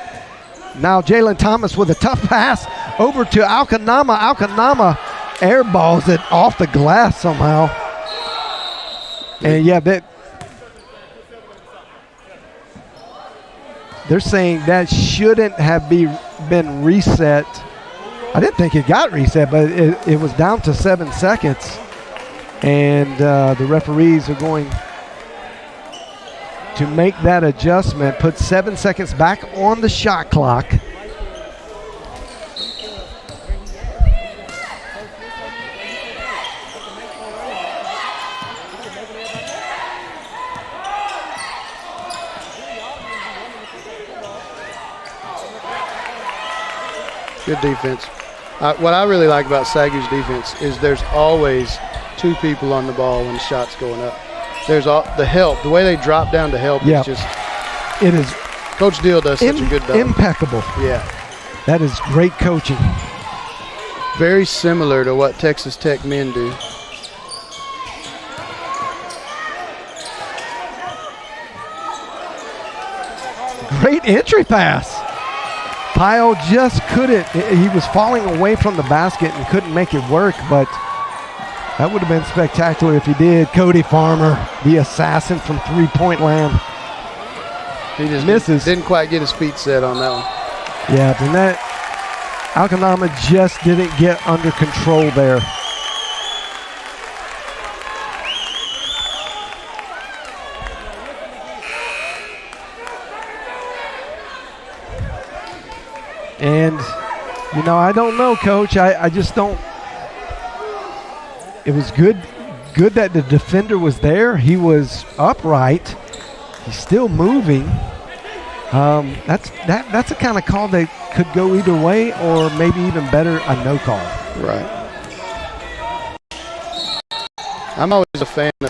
Now Jalen Thomas with a tough pass over to Alcanama. Alcanama airballs it off the glass somehow. And yeah, they're saying that shouldn't have been reset. I didn't think it got reset, but it was down to 7 seconds. And the referees are going to make that adjustment, put 7 seconds back on the shot clock.
Good defense. What I really like about SAGU's defense is there's always 2 people on the ball when the shot's going up. There's the help. The way they drop down to help is just.
It is.
Coach Deal does such a good job.
Impeccable.
Yeah.
That is great coaching.
Very similar to what Texas Tech men do.
Great entry pass. Pyle just couldn't. He was falling away from the basket and couldn't make it work, but that would have been spectacular if he did. Cody Farmer, the assassin from three-point land.
He just
misses.
Didn't quite get his feet set on that one.
Yeah, and that Alcanama just didn't get under control there. And, you know, I don't know, Coach. I just don't. It was good that the defender was there. He was upright. He's still moving. That's a kind of call that could go either way, or maybe even better, a no call.
Right. I'm always a fan of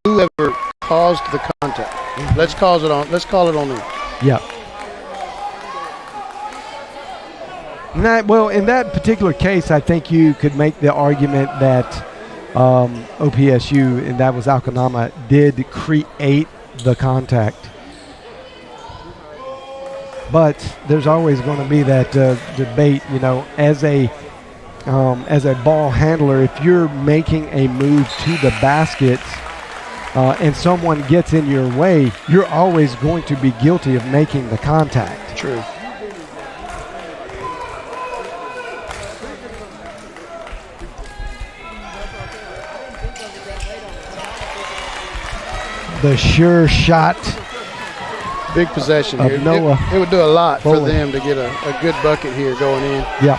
whoever caused the contact. Mm-hmm. Let's call it on them.
Yeah. Well, in that particular case, I think you could make the argument that OPSU, and that was Alcanama, did create the contact. But there's always going to be that debate, you know, as a ball handler, if you're making a move to the basket and someone gets in your way, you're always going to be guilty of making the contact.
True.
The sure shot.
Big possession here.
Noah.
It would do a lot
Bowling.
for them to get a good bucket here going in.
Yeah.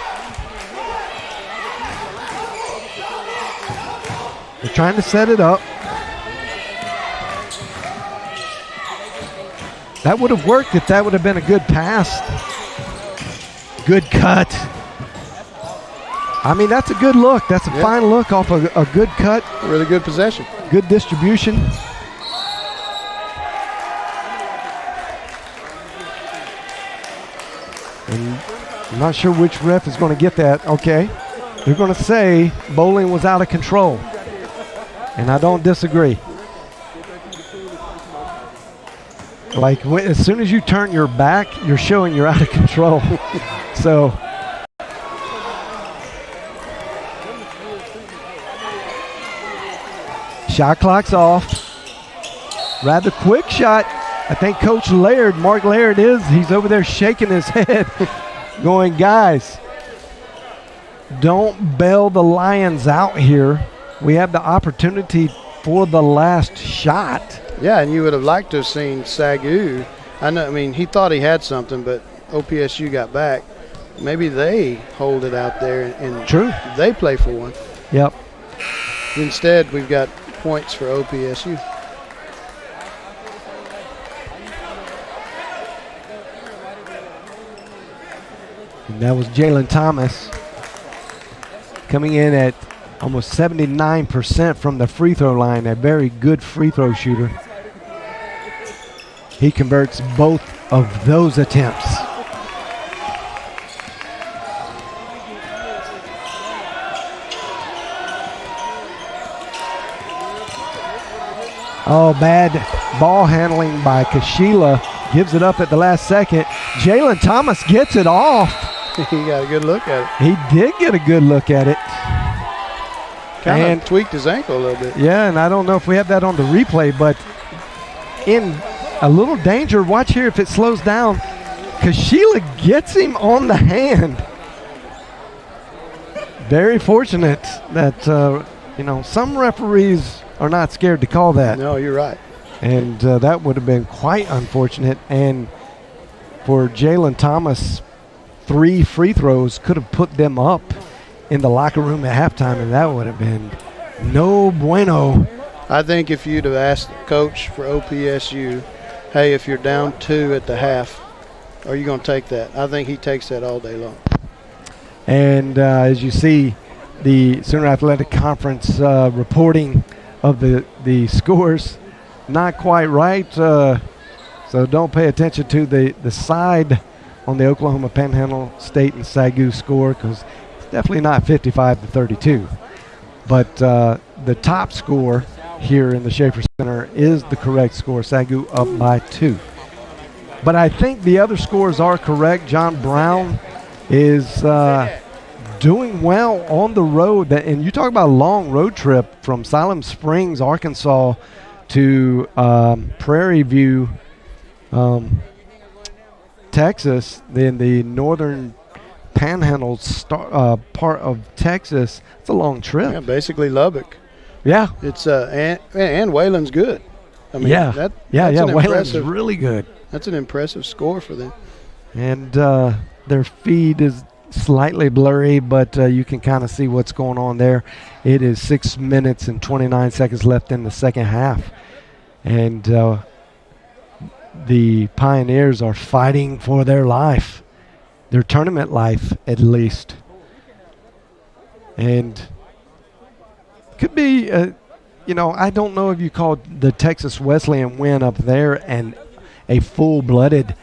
They're trying to set it up. That would have worked if that would have been a good pass. Good cut. I mean, that's a good look. That's a fine look off a good cut.
Really good possession.
Good distribution. And I'm not sure which ref is going to get that. Okay. They're going to say bowling was out of control. And I don't disagree. Like, as soon as you turn your back, you're showing you're out of control. So. Shot clock's off. Rather quick shot. I think Coach Laird, Mark Laird he's over there shaking his head going, guys, don't bail the Lions out here. We have the opportunity for the last shot.
Yeah, and you would have liked to have seen SAGU. I mean, he thought he had something, but OPSU got back. Maybe they hold it out there and
True.
They play for one.
Yep.
Instead, we've got points for OPSU.
And that was Jalen Thomas coming in at almost 79% from the free throw line, a very good free throw shooter. He converts both of those attempts. Oh, bad ball handling by Kashila. Gives it up at the last second. Jalen Thomas gets it off.
He got a good look at it.
He did get a good look at it.
Kind of tweaked his ankle a little bit.
Yeah, and I don't know if we have that on the replay, but in a little danger. Watch here if it slows down. Kashila gets him on the hand. Very fortunate that, some referees are not scared to call that.
No, you're right.
And that would have been quite unfortunate. And for Jalen Thomas, 3 free throws could have put them up in the locker room at halftime, and that would have been no bueno.
I think if you'd have asked the coach for OPSU, hey, if you're down 2 at the half, are you going to take that? I think he takes that all day long.
And as you see, the Sooner Athletic Conference reporting of the scores, not quite right. So don't pay attention to the side on the Oklahoma Panhandle State and SAGU score, because it's definitely not 55-32. But the top score here in the Schaefer Center is the correct score. SAGU up by 2. But I think the other scores are correct. John Brown is doing well on the road. And you talk about a long road trip from Siloam Springs, Arkansas to Prairie View, Texas, in the northern Panhandle part of Texas. It's a long trip.
Yeah, basically Lubbock.
Yeah.
It's and Wayland's good. I mean, that's
Wayland's really good.
That's an impressive score for them.
And their feed is slightly blurry, but you can kind of see what's going on there. It is 6 minutes and 29 seconds left in the second half. And the Pioneers are fighting for their life, their tournament life at least. And could be, I don't know if you call the Texas Wesleyan win up there and a full-blooded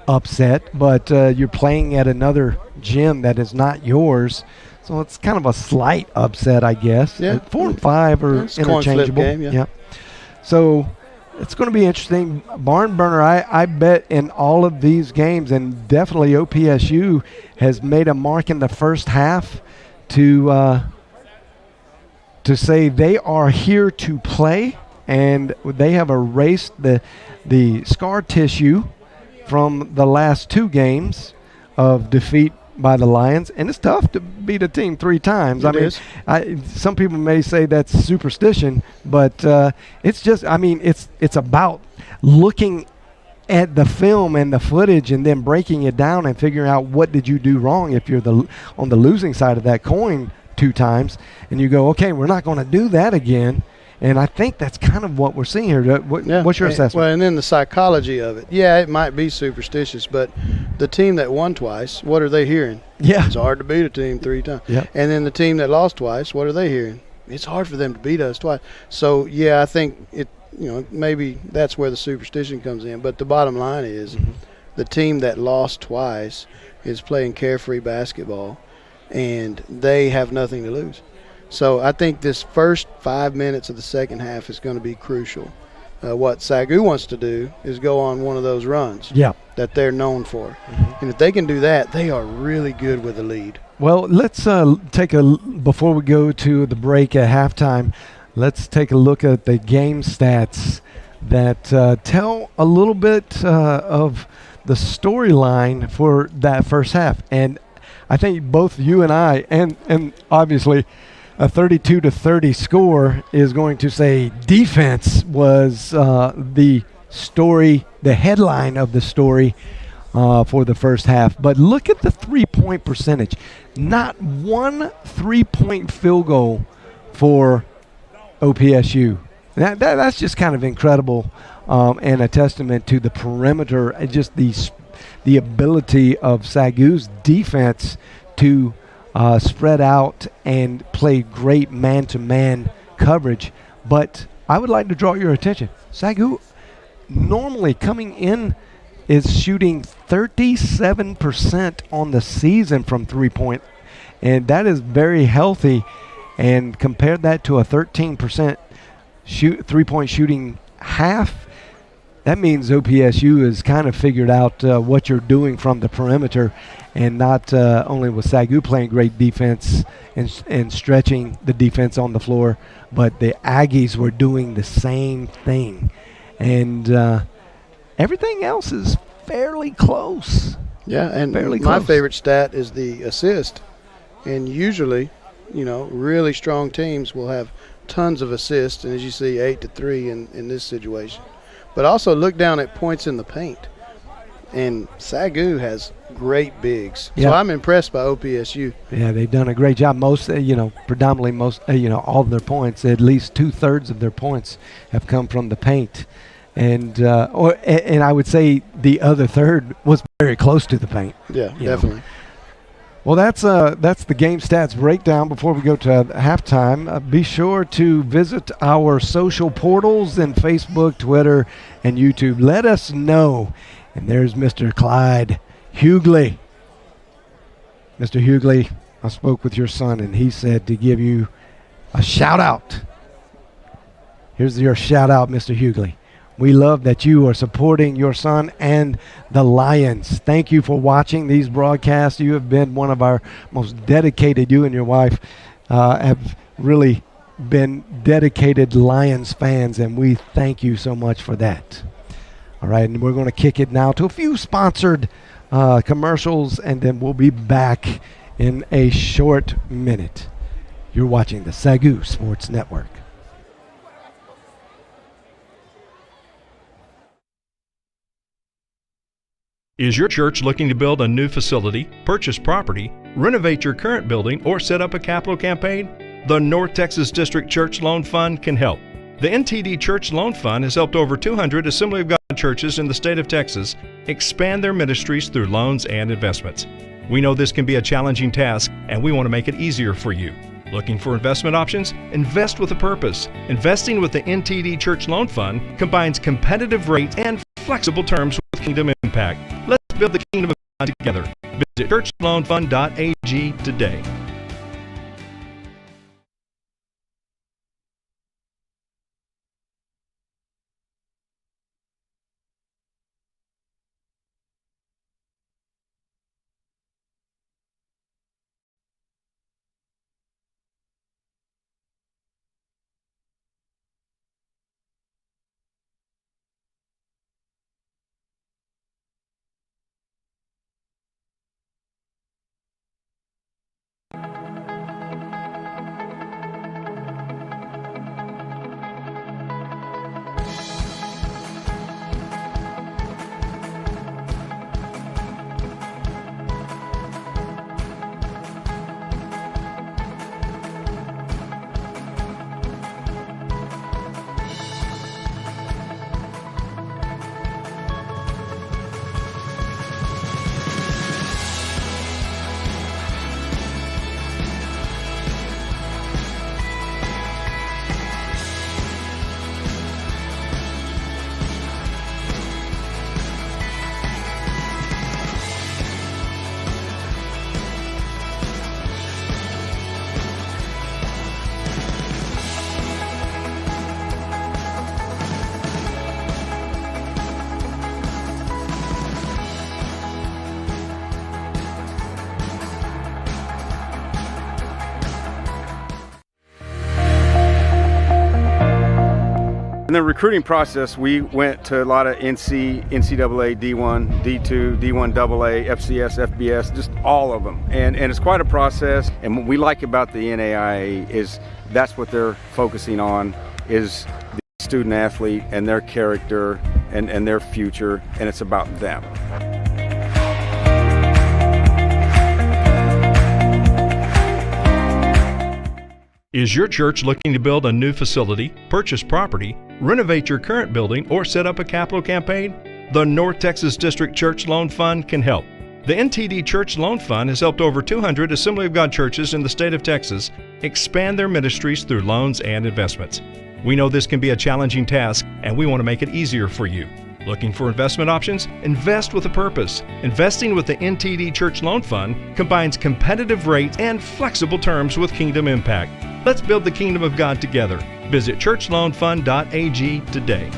upset, but you're playing at another gym that is not yours, so it's kind of a slight upset, I guess.
Yeah.
4 and 5 are interchangeable.
Game, yeah.
So it's going to be interesting. Barn burner, I bet in all of these games, and definitely OPSU has made a mark in the first half to say they are here to play, and they have erased the scar tissue from the last 2 games of defeat by the Lions. And it's tough to beat a team 3 times. Some people may say that's superstition, but it's just, it's about looking at the film and the footage and then breaking it down and figuring out what did you do wrong if you're on the losing side of that coin 2 times, and you go, okay, we're not going to do that again. And I think that's kind of what we're seeing here. What's your assessment?
Well, and then the psychology of it. Yeah, it might be superstitious, but the team that won twice, what are they hearing?
Yeah.
It's hard to beat a team 3 times.
Yeah.
And then the team that lost twice, what are they hearing? It's hard for them to beat us twice. So, yeah, I think maybe that's where the superstition comes in. But the bottom line is the team that lost twice is playing carefree basketball, and they have nothing to lose. So I think this first 5 minutes of the second half is going to be crucial. What SAGU wants to do is go on one of those runs that they're known for. And if they can do that, they are really good with a lead.
Well, let's before we go to the break at halftime, let's take a look at the game stats that tell a little bit of the storyline for that first half. And I think both you and I, and obviously a 32-30 score is going to say defense was the story, the headline of the story for the first half. But look at the three-point percentage. Not one three-point field goal for OPSU. That's just kind of incredible and a testament to the perimeter and just the ability of SAGU's defense to spread out and play great man-to-man coverage. But I would like to draw your attention. SAGU normally coming in is shooting 37% on the season from three-point, and that is very healthy. And compare that to a 13% three-point shooting half, that means OPSU has kind of figured out what you're doing from the perimeter, and not only was SAGU playing great defense and stretching the defense on the floor, but the Aggies were doing the same thing. And everything else is fairly close.
Yeah, and
fairly
my
close.
favorite stat is the assist. And usually, really strong teams will have tons of assists, and as you see, 8-3 in this situation. But also look down at points in the paint. And SAGU has great bigs.
Yep.
So I'm impressed by OPSU.
Yeah, they've done a great job. Most, predominantly most, all of their points, at least 2/3 of their points have come from the paint. And I would say the other third was very close to the paint.
Yeah, definitely.
Well, that's the game stats breakdown. Before we go to halftime, be sure to visit our social portals and Facebook, Twitter, and YouTube. Let us know. And there's Mr. Clyde Hughley. Mr. Hughley, I spoke with your son, and he said to give you a shout-out. Here's your shout-out, Mr. Hughley. We love that you are supporting your son and the Lions. Thank you for watching these broadcasts. You have been one of our most dedicated, you and your wife have really been dedicated Lions fans, and we thank you so much for that. All right, and we're going to kick it now to a few sponsored commercials, and then we'll be back in a short minute. You're watching the SAGU Sports Network.
Is your church looking to build a new facility, purchase property, renovate your current building, or set up a capital campaign? The North Texas District Church Loan Fund can help. The NTD Church Loan Fund has helped over 200 Assembly of God churches in the state of Texas expand their ministries through loans and investments. We know this can be a challenging task, and we want to make it easier for you. Looking for investment options? Invest with a purpose. Investing with the NTD Church Loan Fund combines competitive rates and flexible terms with Kingdom Impact. Let's build the Kingdom of God together. Visit churchloanfund.ag today.
In the recruiting process, we went to a lot of NCAA, D1, D2, D1 AA, FCS, FBS, just all of them. And it's quite a process. And what we like about the NAIA is that's what they're focusing on, is the student athlete and their character and their future, and it's about them.
Is your church looking to build a new facility, purchase property, renovate your current building, or set up a capital campaign? The North Texas District Church Loan Fund can help. The NTD Church Loan Fund has helped over 200 Assembly of God churches in the state of Texas expand their ministries through loans and investments. We know this can be a challenging task, and we want to make it easier for you. Looking for investment options? Invest with a purpose. Investing with the NTD Church Loan Fund combines competitive rates and flexible terms with Kingdom Impact. Let's build the Kingdom of God together. Visit churchloanfund.ag today.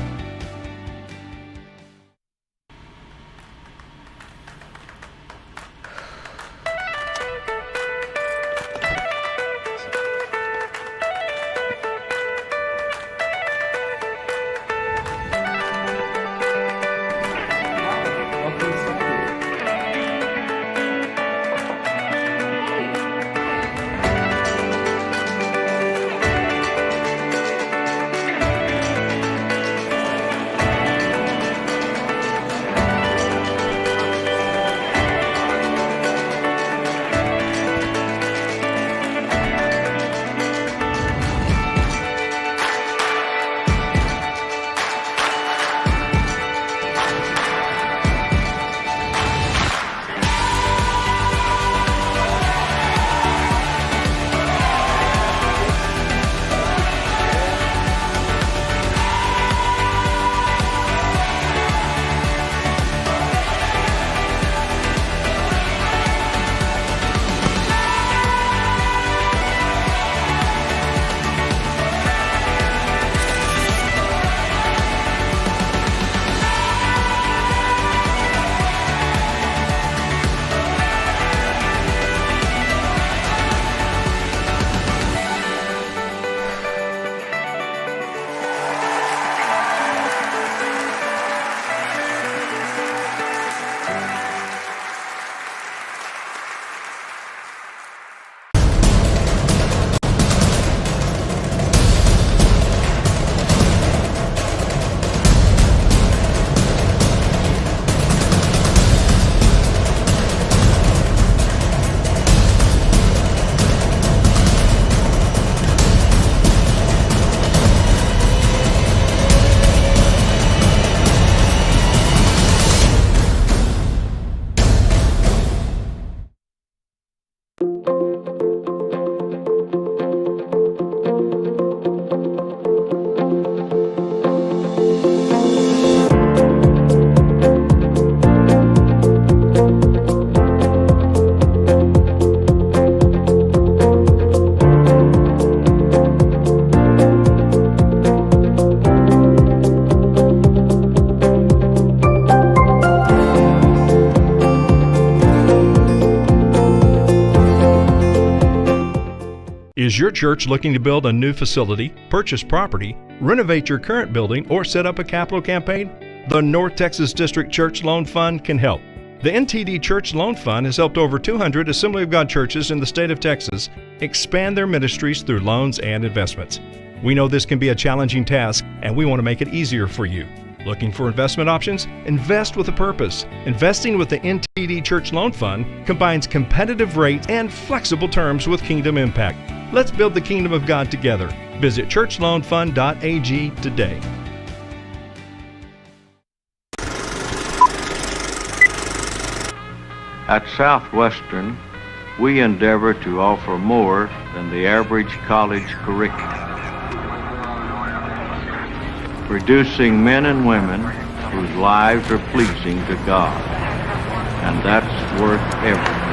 Is your church looking to build a new facility, purchase property, renovate your current building, or set up a capital campaign? The North Texas District Church Loan Fund can help. The NTD Church Loan Fund has helped over 200 Assembly of God churches in the state of Texas expand their ministries through loans and investments. We know this can be a challenging task, and we want to make it easier for you. Looking for investment options? Invest with a purpose. Investing with the NTD Church Loan Fund combines competitive rates and flexible terms with kingdom impact. Let's build the kingdom of God together. Visit churchloanfund.ag today.
At Southwestern, we endeavor to offer more than the average college curriculum, producing men and women whose lives are pleasing to God, and that's worth everything.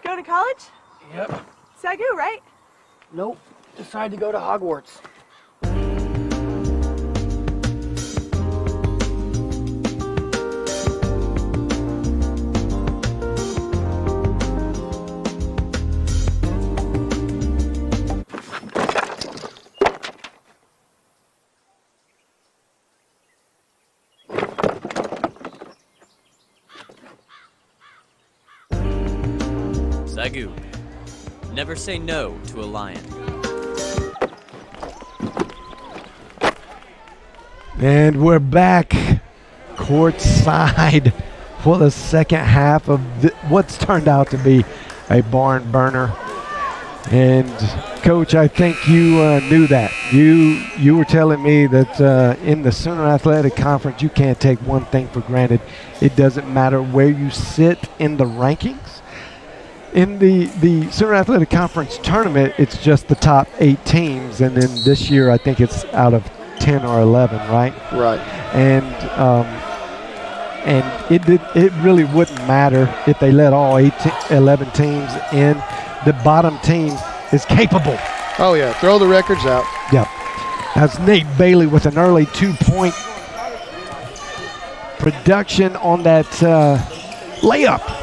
Going to college?
Yep.
SAGU, right?
Nope. Decided to go to Hogwarts.
SAGU. Never say no to a lion.
And we're back courtside for the second half of what's turned out to be a barn burner. And Coach, I think you knew that. You were telling me that in the Sooner Athletic Conference, you can't take one thing for granted. It doesn't matter where you sit in the rankings. In the Sooner Athletic Conference tournament, it's just the top 8 teams, and then this year I think it's out of 10 or 11, right?
Right.
And it really wouldn't matter if they let all 11 teams in. The bottom team is capable.
Oh yeah, throw the records out.
Yep. That's Nate Bailey with an early 2-point production on that layup.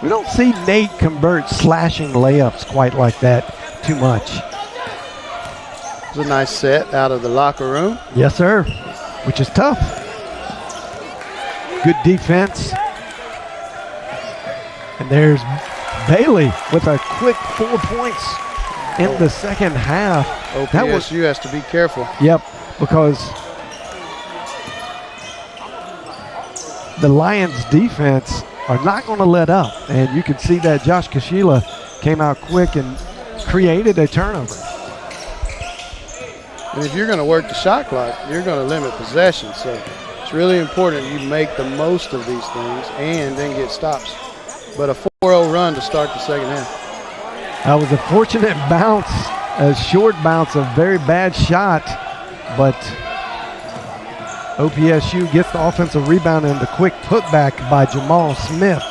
We don't see Nate convert slashing layups quite like that too much.
It was a nice set out of the locker room.
Yes, sir, which is tough. Good defense. And there's Bailey with a quick 4 points in the second half.
OPSU has to be careful.
Yep, because the Lions defense are not going to let up. And you can see that Josh Kashila came out quick and created a turnover.
And if you're going to work the shot clock, you're going to limit possession. So it's really important you make the most of these things and then get stops. But a 4-0 run to start the second half.
That was a fortunate bounce, a short bounce, a very bad shot, but OPSU gets the offensive rebound and the quick putback by Jamal Smith.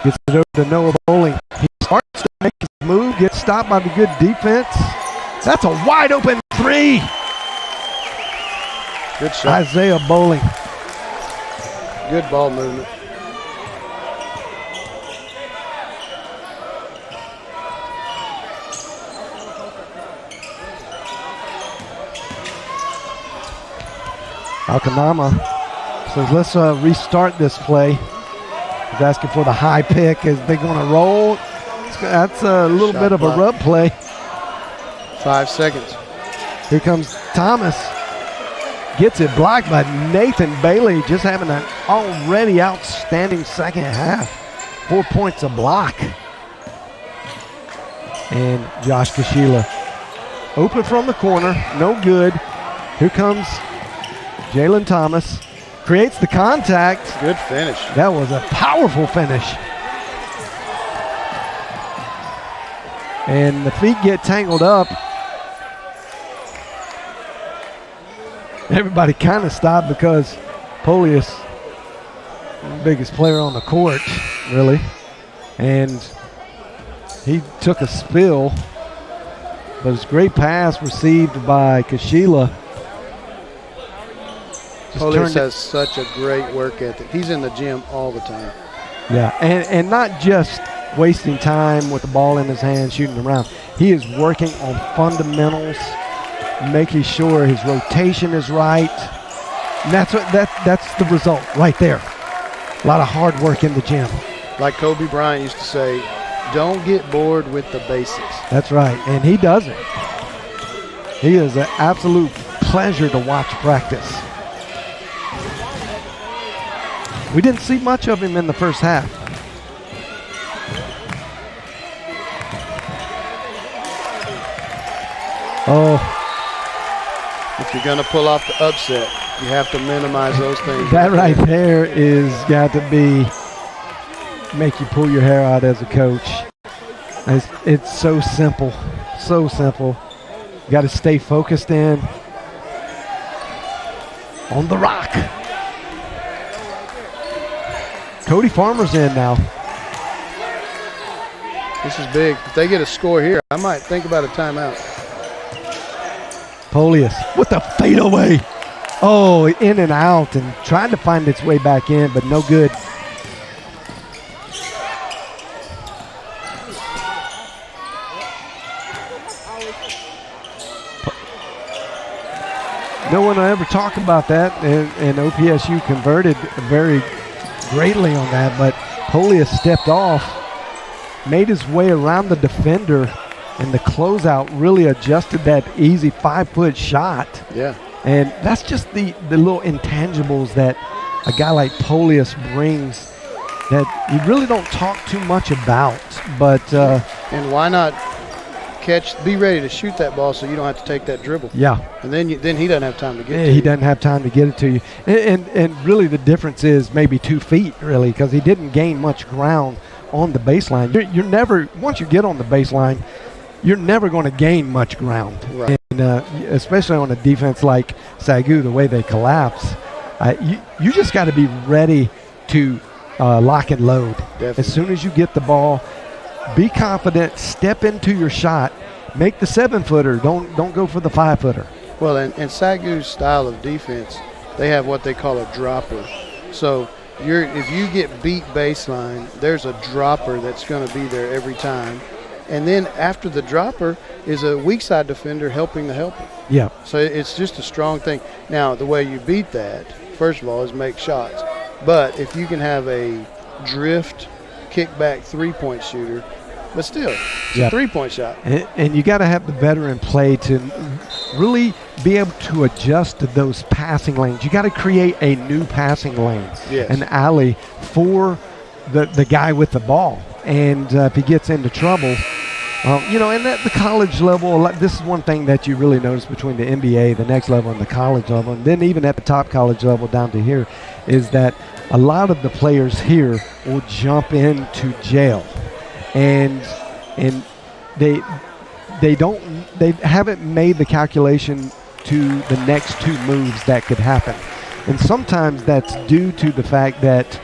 Gets it over to Noah Bowling. He starts to make his move, gets stopped by the good defense. That's a wide open 3.
Good shot.
Isaiah Bowling.
Good ball movement.
Alcanama says, let's restart this play. He's asking for the high pick. Is they going to roll? That's a little
Shot
bit of
clock.
a rub play.
5 seconds.
Here comes Thomas. Gets it blocked by Nathan Bailey, just having an already outstanding second half. 4 points a block. And Josh Kashila open from the corner, no good. Here comes Jalen Thomas. Creates the contact.
Good finish.
That was a powerful finish. And the feet get tangled up. Everybody kind of stopped because Polius, the biggest player on the court, really. And he took a spill. But it's a great pass received by Kashila.
Polius has such a great work ethic. He's in the gym all the time.
Yeah, and not just wasting time with the ball in his hand, shooting around. He is working on fundamentals, making sure his rotation is right. And that's the result right there. A lot of hard work in the gym.
Like Kobe Bryant used to say, don't get bored with the basics.
That's right, and he doesn't. He is an absolute pleasure to watch practice. We didn't see much of him in the first half. Oh,
If you're going to pull off the upset, you have to minimize those things.
that right there is got to be make you pull your hair out as a coach. It's so simple, so simple. You got to stay focused in on the rock. Cody Farmer's in now.
This is big. If they get a score here, I might think about a timeout.
Polius with the fadeaway. Oh, in and out and trying to find its way back in, but no good. No one will ever talk about that, and OPSU converted very greatly on that, but Polius stepped off, made his way around the defender, and the closeout really adjusted that easy 5-foot shot.
Yeah.
And that's just the little intangibles that a guy like Polius brings that you really don't talk too much about. But
and why not be ready to shoot that ball so you don't have to take that dribble?
Yeah.
And then he doesn't have time to get to
he
you.
doesn't have time to get it to you. And really the difference is maybe 2 feet, really, because he didn't gain much ground on the baseline. You're never, once you get on the baseline, you're never going to gain much ground.
Right.
And especially on a defense like SAGU, the way they collapse, you just got to be ready to lock and load.
Definitely.
As soon as you get the ball, be confident, step into your shot, make the 7-footer, don't go for the 5-footer.
Well, and SAGU's style of defense, they have what they call a dropper. So if you get beat baseline, there's a dropper that's going to be there every time. And then after the dropper is a weak side defender helping the helper.
Yeah.
So it's just a strong thing. Now, the way you beat that, first of all, is make shots. But if you can have a drift, kickback 3-point shooter, but still, it's a 3-point shot.
And you got to have the veteran play to really be able to adjust to those passing lanes. You got to create a new passing lane,
Yes.
an alley for the guy with the ball. And if he gets into trouble, and at the college level, this is one thing that you really notice between the NBA, the next level, and the college level, and then even at the top college level down to here, is that a lot of the players here will jump into jail, and they haven't made the calculation to the next 2 moves that could happen, and sometimes that's due to the fact that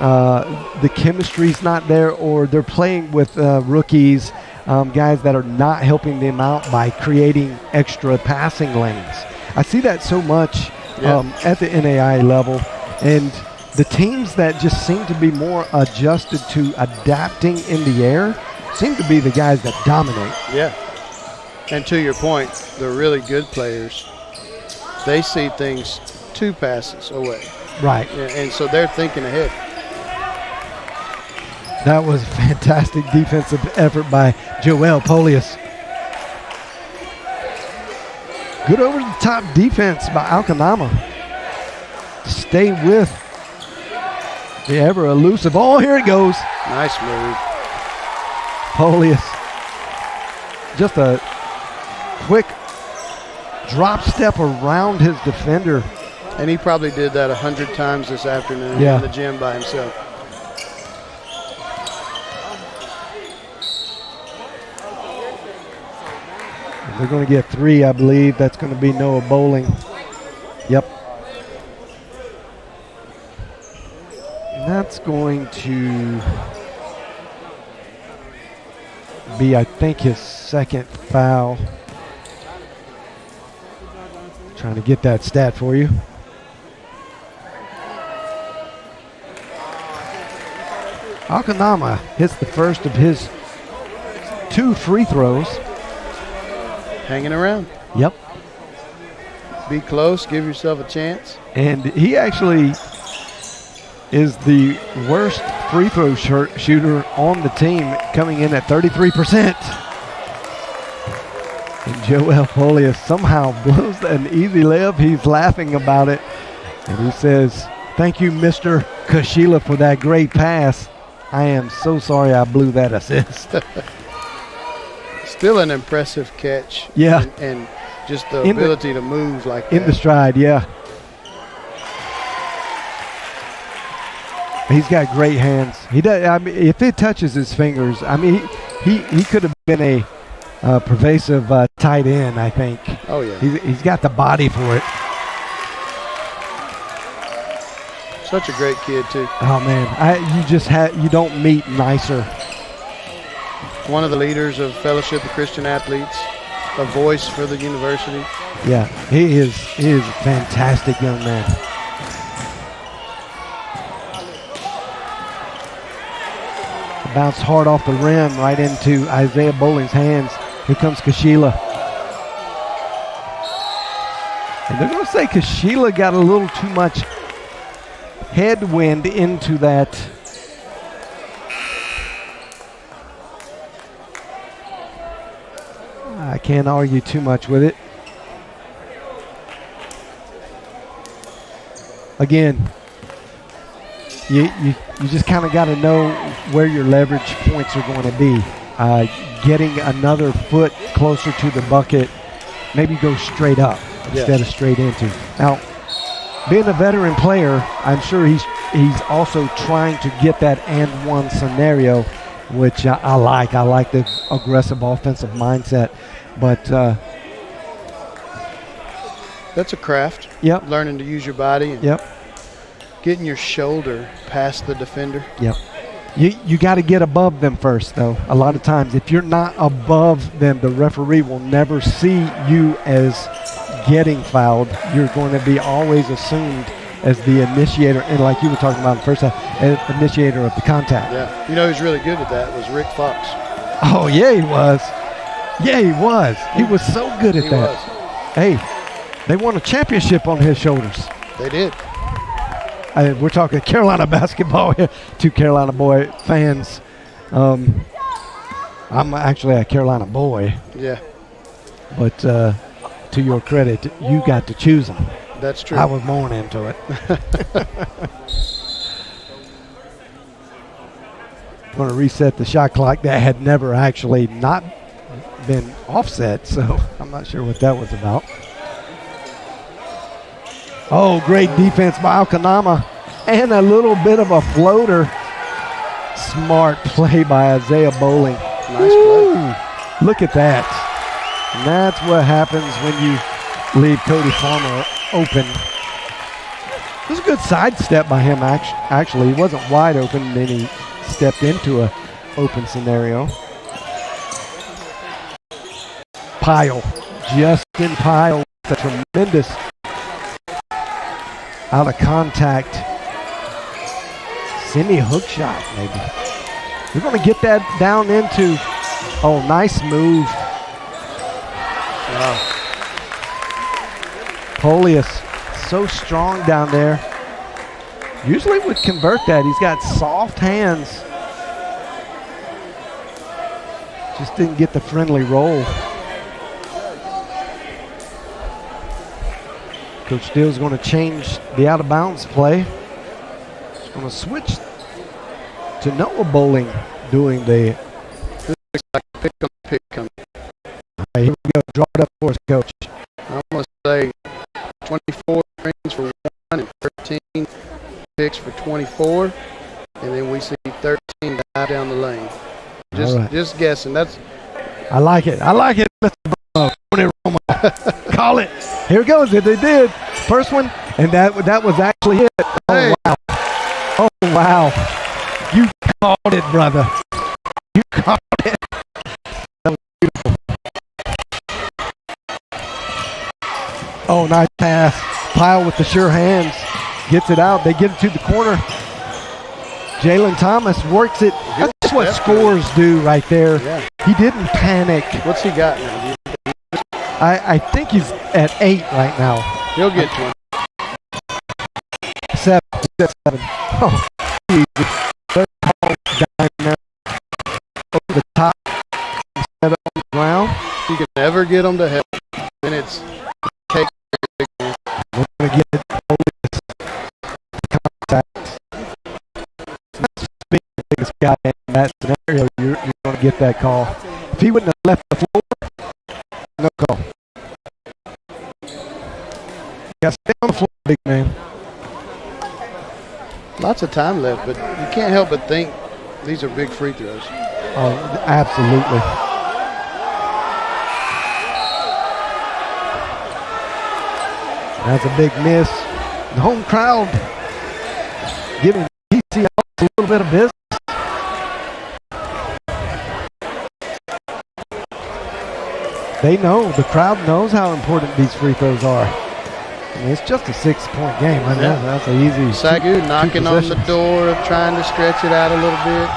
the chemistry's not there, or they're playing with rookies, guys that are not helping them out by creating extra passing lanes. I see that so much at the NAIA level, and the teams that just seem to be more adjusted to adapting in the air seem to be the guys that dominate.
Yeah. And to your point, the really good players, they see things 2 passes away.
Right.
Yeah, and so they're thinking ahead.
That was fantastic defensive effort by Joel Polius. Good over-the-top defense by Alcanama. Stay with the ever-elusive. Oh, here it goes.
Nice move.
Polius. Just a quick drop step around his defender.
And he probably did that 100 times this afternoon in the gym by himself.
They're going to get 3, I believe. That's going to be Noah Bowling. Yep. And that's going to be, I think, his second foul. Trying to get that stat for you. Alcanama hits the first of his 2 free throws.
Hanging around.
Yep.
Be close, give yourself a chance.
And he actually is the worst free throw shooter on the team, coming in at 33%. And Joel Polius somehow blows an easy layup. He's laughing about it. And he says, "Thank you, Mr. Kashila, for that great pass. I am so sorry I blew that assist."
Still an impressive catch.
Yeah.
And just the ability to move like that.
In the stride, yeah. He's got great hands. He does. I mean, if it touches his fingers, I mean, he could have been a pervasive tight end, I think.
Oh yeah.
He's got the body for it.
Such a great kid too.
Oh man, you don't meet nicer.
One of the leaders of Fellowship of Christian Athletes, a voice for the university.
Yeah, he is a fantastic young man. Bounced hard off the rim right into Isaiah Bowling's hands. Here comes Kashila. And they're going to say Kashila got a little too much headwind into that. I can't argue too much with it. Again, you just kind of got to know where your leverage points are going to be. Getting another foot closer to the bucket, maybe go straight up instead of straight into. Now, being a veteran player, I'm sure he's also trying to get that and one scenario, which I like. I like the aggressive offensive mindset. But
that's a craft.
Yep.
Learning to use your body. And
yep.
Getting your shoulder past the defender.
Yep. You got to get above them first, though. A lot of times, if you're not above them, the referee will never see you as getting fouled. You're going to be always assumed as the initiator, and like you were talking about in the first half, as initiator of the contact.
Yeah. You know who's really good at that was Rick Fox.
Oh, yeah, he was. Yeah, he was. He was so good at that. Hey, they won a championship on his shoulders.
They did.
We're talking Carolina basketball here. 2 Carolina boy fans. I'm actually a Carolina boy.
Yeah.
But to your credit, you got to choose them.
That's true.
I was born into it. Going to reset the shot clock. That had never actually not been offset, so I'm not sure what that was about. Oh, great defense by Alcanama. And a little bit of a floater. Smart play by Isaiah Bowling.
Nice play.
Look at that. And that's what happens when you leave Cody Farmer open. It was a good sidestep by him, actually. He wasn't wide open, and then he stepped into a open scenario. Pyle. Justin Pyle with a tremendous out of contact semi-hook shot, maybe. We're going to get that down into, oh, nice move. Wow. Polius so strong down there. Usually would convert that. He's got soft hands. Just didn't get the friendly roll. Coach Steele's going to change the out-of-bounds play. He's going to switch to Noah Bowling doing the
Pick 'em.
All right, here we go. Draw it up for us, Coach.
I'm going to say 24 screens for 1 and 13 picks for 24. And then we see 13 dive down the lane. Just guessing.
I like it. Mr. Bruno. Tony Romo. Call it. Here it goes. They did. First one, and that was actually it. Oh,
Hey.
wow. Oh, wow. You called it, brother. You called it. That was beautiful. Oh, nice pass. Pyle with the sure hands. Gets it out. They get it to the corner. Jalen Thomas works it. That's what scores do right there.
Yeah.
He didn't panic.
What's he got now?
I think he's at 8 right now.
He'll get to him.
7. He's at 7. Oh, easy. Good call down there. Over the top. Instead of on the ground.
You can never get them to help. Then it's cake.
We're going to get it. Contact. That's the biggest guy in that scenario. You're going to get that call. If he wouldn't have left the floor, no call. You got to stay on the floor, big man.
Lots of time left, but you can't help but think these are big free throws.
Oh, absolutely. That's a big miss. The home crowd giving PCL a little bit of business. They know, the crowd knows how important these free throws are. I mean, it's just a 6-point game. I know that's an easy.
SAGU knocking on the door, trying to stretch it out a little bit.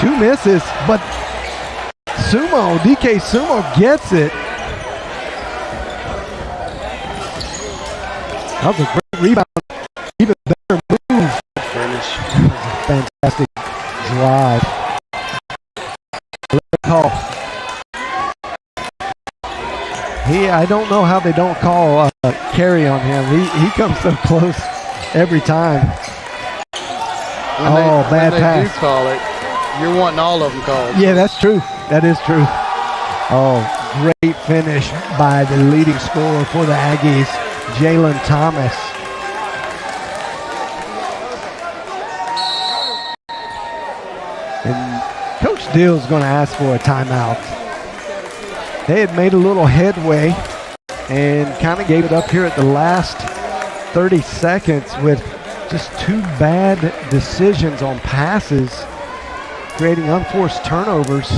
2 misses, but DK Sumo gets it. That was a great rebound. Even better move.
Finish.
Fantastic drive. Call. I don't know how they don't call carry on him. He comes so close every time. Bad pass.
When they do call it, you're wanting all of them called.
Yeah, that's true. That is true. Oh, great finish by the leading scorer for the Aggies, Jalen Thomas. And Coach Steele's going to ask for a timeout. They had made a little headway and kind of gave it up here at the last 30 seconds with just 2 bad decisions on passes, creating unforced turnovers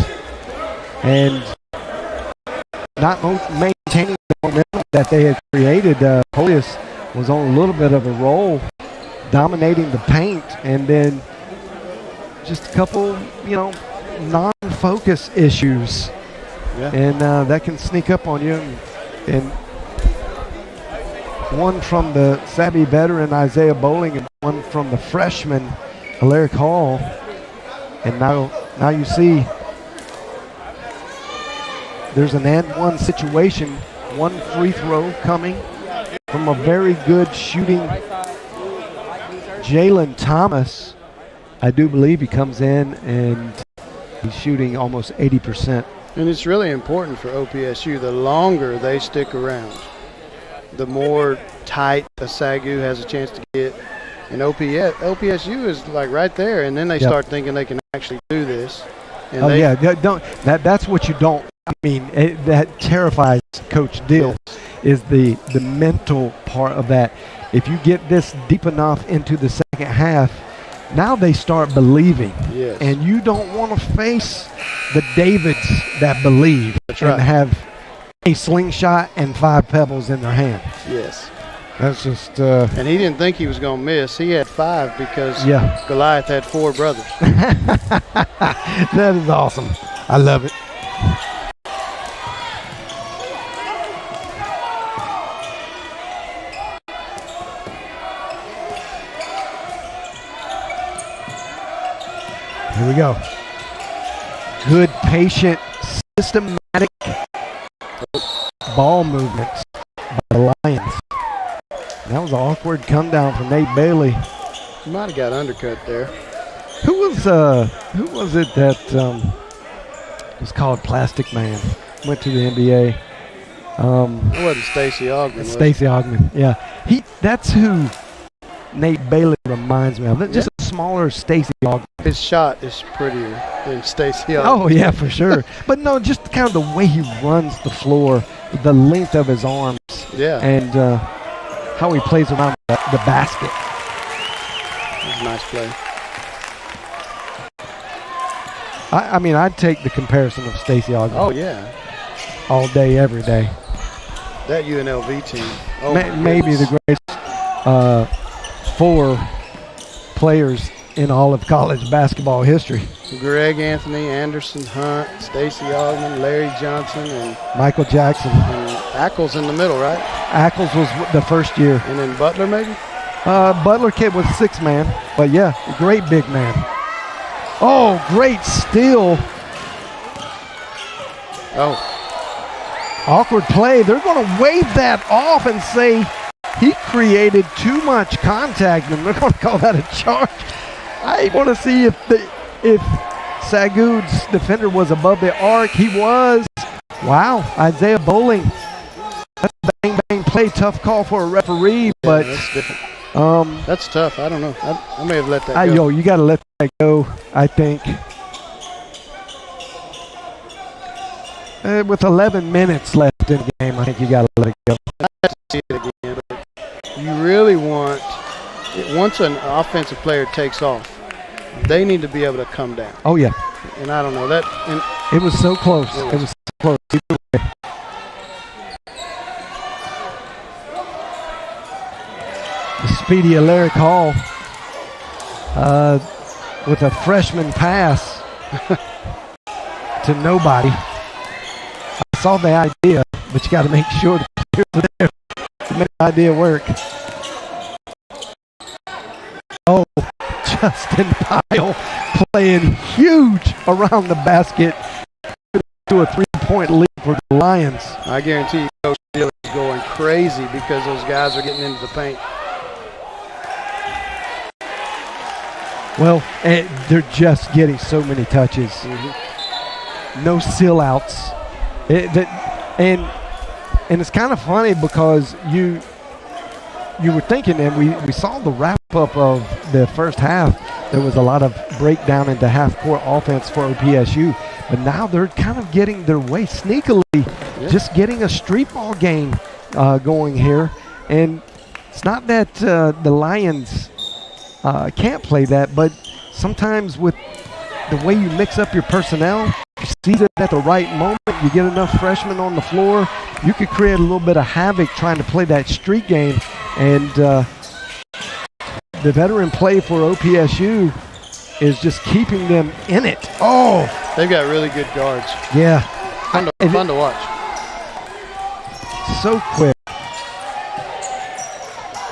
and not maintaining the momentum that they had created. Polius was on a little bit of a roll, dominating the paint, and then just a couple, non-focus issues.
Yeah.
And that can sneak up on you. And one from the savvy veteran Isaiah Bowling and one from the freshman Alaric Hall. And now you see there's an and one situation, 1 free throw coming from a very good shooting Jalen Thomas. I do believe he comes in and he's shooting almost 80%.
And it's really important for OPSU. The longer they stick around, the more tight a SAGU has a chance to get. And OPSU is like right there, and then they start thinking they can actually do this. And
that's what you don't. I mean, that terrifies Coach Deal is the mental part of that. If you get this deep enough into the second half, now they start believing.
Yes.
And you don't want to face the Davids that believe and have a slingshot and 5 pebbles in their hand.
Yes.
That's just.
And he didn't think he was going to miss. He had 5 because Goliath had 4 brothers.
That is awesome. I love it. Here we go. Good, patient, systematic ball movements by the Lions. That was an awkward come down from Nate Bailey.
He might have got undercut there.
Who was it that was called Plastic Man? Went to the NBA.
It wasn't Stacey Ogman.
Stacey Ogman, yeah. That's who Nate Bailey reminds me of. Just a smaller Stacey Ogman.
His shot is prettier than Stacey Ogman.
Oh, yeah, for sure. But no, just kind of the way he runs the floor, the length of his arms, and how he plays around the basket.
That's a nice play.
I mean, I'd take the comparison of Stacey Ogman.
Oh, yeah.
All day, every day.
That UNLV team. Oh,
maybe the greatest 4 players in all of college basketball history.
Greg Anthony, Anderson Hunt, Stacey Ogman, Larry Johnson, and
Michael Jackson.
And Ackles in the middle, right?
Ackles was the first year.
And then Butler, maybe?
Butler kid was 6 man, but yeah, great big man. Oh, great steal.
Oh.
Awkward play. They're going to wave that off and say he created too much contact, and they're going to call that a charge. I want to see if SAGU's defender was above the arc. He was. Wow, Isaiah Bowling. That's a bang play. Tough call for a referee, but
that's different. That's tough. I don't know. I may have let that go.
Yo, you got to let that go, I think. With 11 minutes left in the game, I think you got to let it go.
I have to see it again, but you really want, once an offensive player takes off, they need to be able to come down.
Oh, yeah.
And I don't know that. And
it was so close. It was so close. The speedy Alaric Hall with a freshman pass to nobody. I saw the idea, but you got to make sure the players are there to make the idea work. Oh, Justin Pyle playing huge around the basket to a 3-point lead for the Lions.
I guarantee you Coach Steele is going crazy because those guys are getting into the paint.
Well, they're just getting so many touches. No seal outs. And it's kind of funny because you were thinking, and we saw the wrap-up of the first half, there was a lot of breakdown into half-court offense for OPSU, but now they're kind of getting their way sneakily, just getting a street ball game going here. And it's not that the Lions can't play that, but sometimes with the way you mix up your personnel, you see it at the right moment, you get enough freshmen on the floor, you could create a little bit of havoc trying to play that street game. And the veteran play for OPSU is just keeping them in it. Oh!
They've got really good guards.
Yeah.
Fun to watch.
So quick.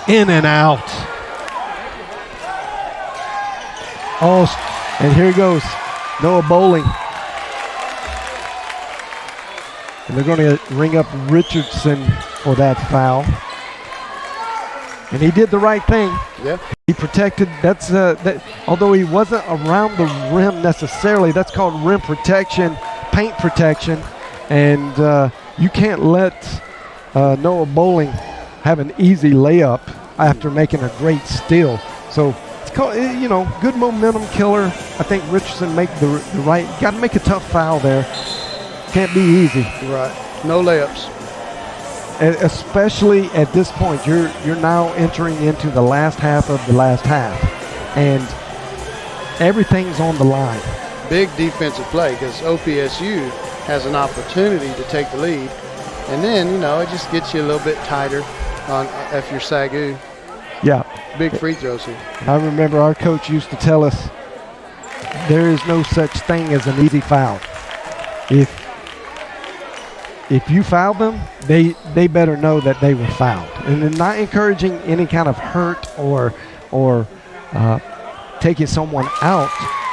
In and out. Oh, and here he goes. Noah Bowling. And they're going to ring up Richardson for that foul. And he did the right thing.
Yeah.
He protected. That's that. Although he wasn't around the rim necessarily, that's called rim protection, paint protection, and you can't let Noah Bowling have an easy layup after making a great steal. So it's called, good momentum killer. I think Richardson make the right. Got to make a tough foul there. Can't be easy.
Right. No layups.
Especially at this point, you're now entering into the last half of the last half, and everything's on the line.
Big defensive play because OPSU has an opportunity to take the lead, and then it just gets you a little bit tighter on if you're SAGU.
Yeah.
Big free throws here.
I remember our coach used to tell us there is no such thing as an easy foul. If you foul them, they better know that they were fouled. And they're not encouraging any kind of hurt or taking someone out,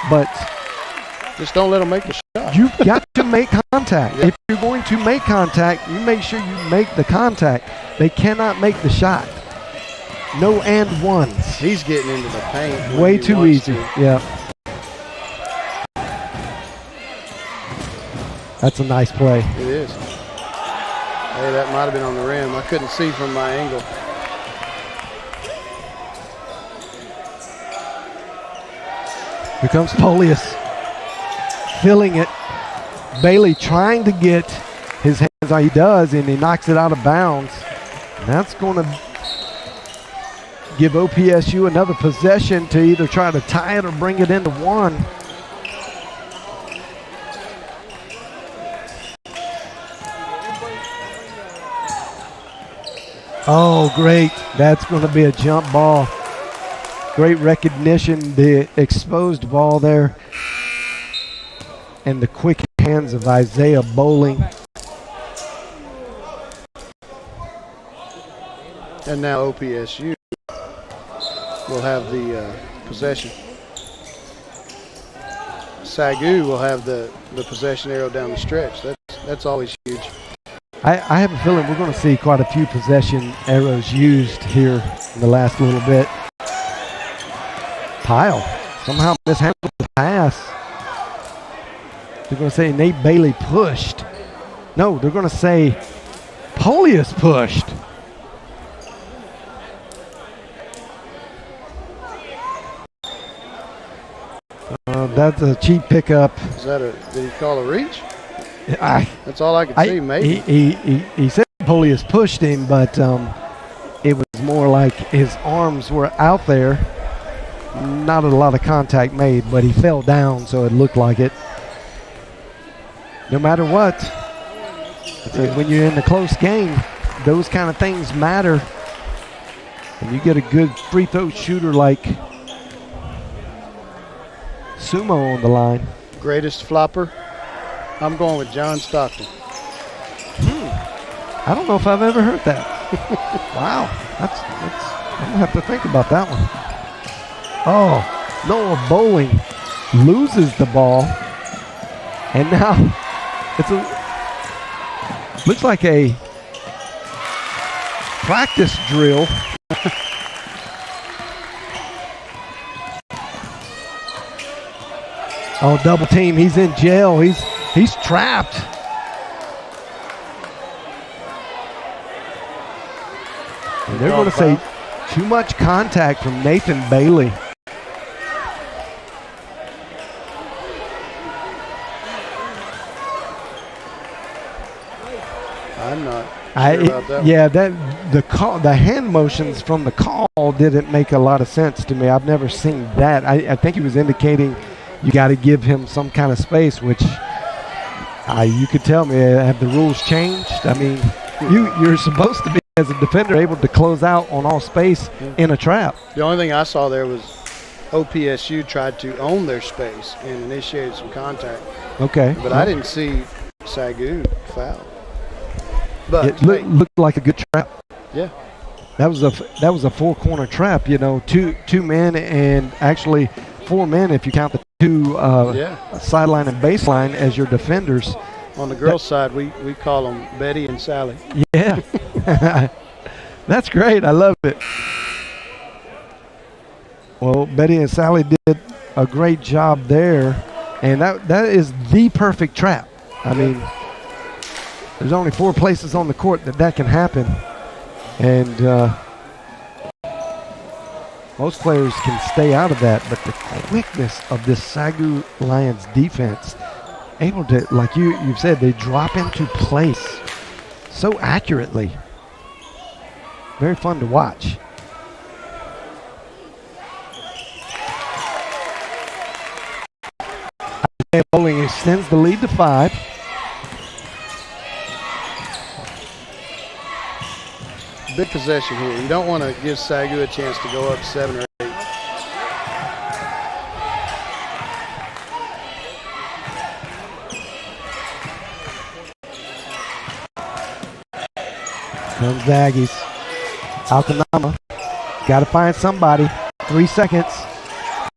but
Just don't let them make the shot.
You've got to make contact.
Yep.
If you're going to make contact, you make sure you make the contact. They cannot make the shot. No and ones.
He's getting into the paint.
Way too easy. Yeah. That's a nice play.
It is. Hey, that might have been on the rim. I couldn't see from my angle.
Here comes Polius, filling it. Bailey trying to get his hands on. He does, and he knocks it out of bounds. And that's going to give OPSU another possession to either try to tie it or bring it into one. Oh, great. That's going to be a jump ball. Great recognition, the exposed ball there. And the quick hands of Isaiah Bowling.
And now OPSU will have the possession. SAGU will have the possession arrow down the stretch. That's always huge.
I have a feeling we're going to see quite a few possession arrows used here in the last little bit. Pyle somehow mishandled the pass. They're going to say Nate Bailey pushed. No, they're going to say Polius pushed. That's a cheap pickup.
Is that did he call a reach?
That's
all I could see, maybe.
He said Polius pushed him, but it was more like his arms were out there. Not a lot of contact made, but he fell down, so it looked like it. No matter what, when you're in a close game, those kind of things matter. And you get a good free throw shooter like Sumo on the line.
Greatest flopper? I'm going with John Stockton.
I don't know if I've ever heard that. Wow. That's I'm going to have to think about that one. Oh, Noah Bowling loses the ball. And now looks like a practice drill. Oh, double team. He's in jail. He's trapped. And they're going to say too much contact from Nathan Bailey.
I'm not sure about that.
Yeah, the hand motions from the call didn't make a lot of sense to me. I've never seen that. I think he was indicating you got to give him some kind of space, which you could tell me, have the rules changed? I mean, you're supposed to be, as a defender, able to close out on all space in a trap.
The only thing I saw there was OPSU tried to own their space and initiated some contact.
Okay.
But I didn't see SAGU foul. But
it looked like a good trap.
Yeah.
That was a four-corner trap, two men and actually four men if you count the two sideline and baseline as your defenders.
On the girls' side, we call them Betty and Sally.
Yeah. That's great. I love it. Well, Betty and Sally did a great job there, and that is the perfect trap. I mean, there's only 4 places on the court that can happen, and most players can stay out of that, but the quickness of this SAGU Lions defense, able to, like you've said, they drop into place so accurately. Very fun to watch. Isaiah Bowling extends the lead to 5.
Big possession here. You don't want to give SAGU a chance to go up 7 or 8.
Comes the Aggies. Alcanama. Got to find somebody. 3 seconds.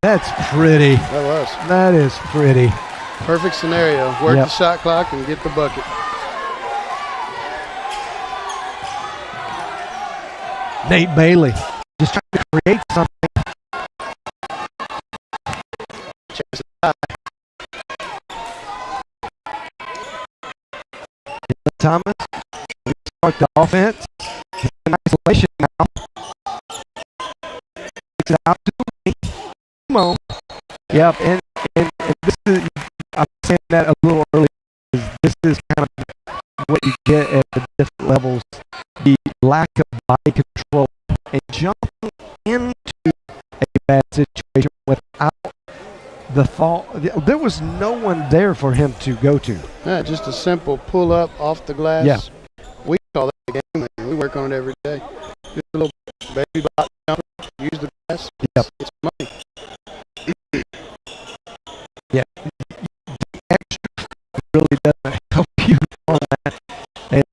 That's pretty.
That was.
That is pretty.
Perfect scenario. Work the shot clock and get the bucket.
Nate Bailey just trying to create something. Thomas, we start the offense. He's in isolation now. Takes it out to me. Come on. Yep, and this is, I'm saying that a little early. This is kind of what you get at the different levels. The lack of body control and jumping into a bad situation without the fall. There was no one there for him to go to.
Yeah, just a simple pull up off the glass.
Yeah.
We call that a game. We work on it every day. Just a little baby box jumper, use the glass.
Yep.
It's money.
Yeah. The extra really doesn't help you on that. And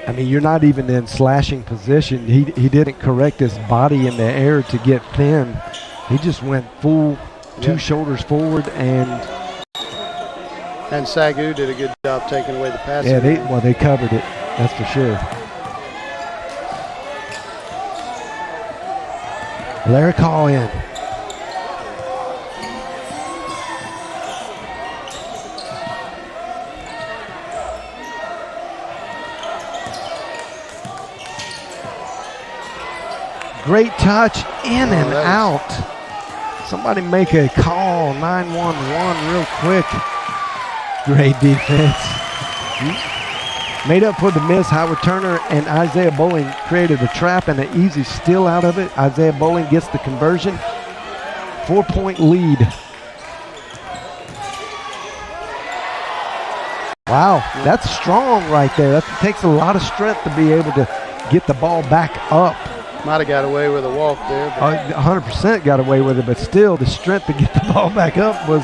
I mean, you're not even in slashing position. He didn't correct his body in the air to get thin. He just went full two shoulders forward and
SAGU did a good job taking away the passing.
Yeah, they covered it. That's for sure. Larry call in. Great touch in and out. Somebody make a call, 911 real quick. Great defense. Made up for the miss. Howard Turner and Isaiah Bowling created a trap and an easy steal out of it. Isaiah Bowling gets the conversion. 4-point lead. Wow, that's strong right there. That takes a lot of strength to be able to get the ball back up.
Might have got away with a walk there.
100% got away with it, but still the strength to get the ball back up was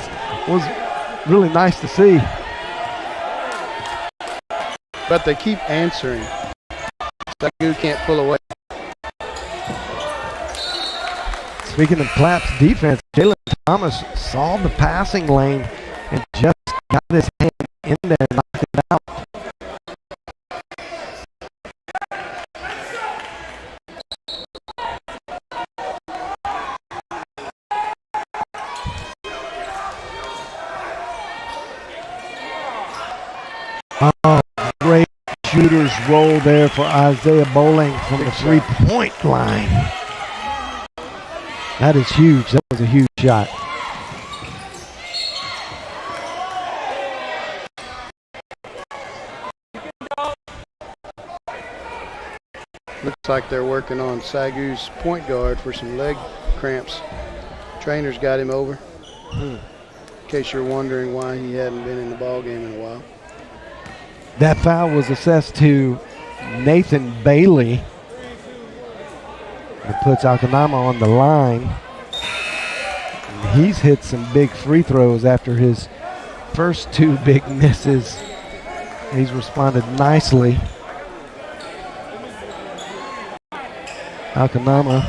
really nice to see.
But they keep answering. SAGU can't pull away.
Speaking of Platt's defense, Jalen Thomas saw the passing lane and just got his hand in there and knocked it out. Oh, great shooter's roll there for Isaiah Bowling from the three-point line. That is huge. That was a huge shot.
Looks like they're working on SAGU's point guard for some leg cramps. Trainer's got him over. In case you're wondering why he hadn't been in the ball game in a while.
That foul was assessed to Nathan Bailey. It puts Alcanama on the line. And he's hit some big free throws after his first two big misses. He's responded nicely. Alcanama,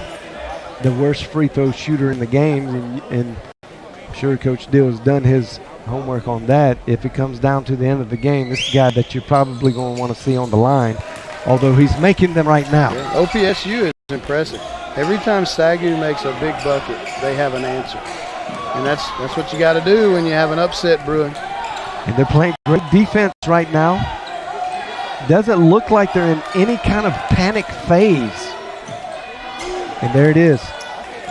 the worst free throw shooter in the game, and I'm sure Coach Dill has done his homework on that. If it comes down to the end of the game, this is a guy that you're probably going to want to see on the line, although he's making them right now.
Yeah, OPSU is impressive. Every time SAGU makes a big bucket, they have an answer. And that's what you got to do when you have an upset brewing.
And they're playing great defense right now. Doesn't look like they're in any kind of panic phase. And there it is.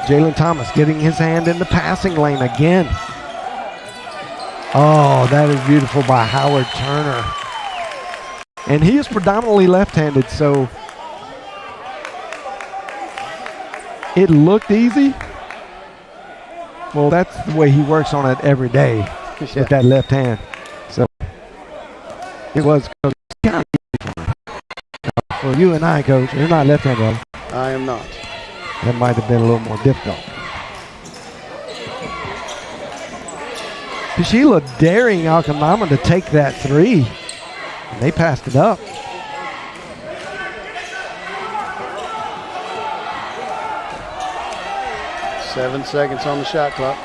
Jalen Thomas getting his hand in the passing lane again. Oh, that is beautiful by Howard Turner. And he is predominantly left-handed, so it looked easy. Well, that's the way he works on it every day with that left hand. So it was kind of easy for you and I, Coach. You're not left-handed, right?
I am not.
That might have been a little more difficult. Sheila daring Alcanama to take that three. And they passed it up.
7 seconds on the shot clock.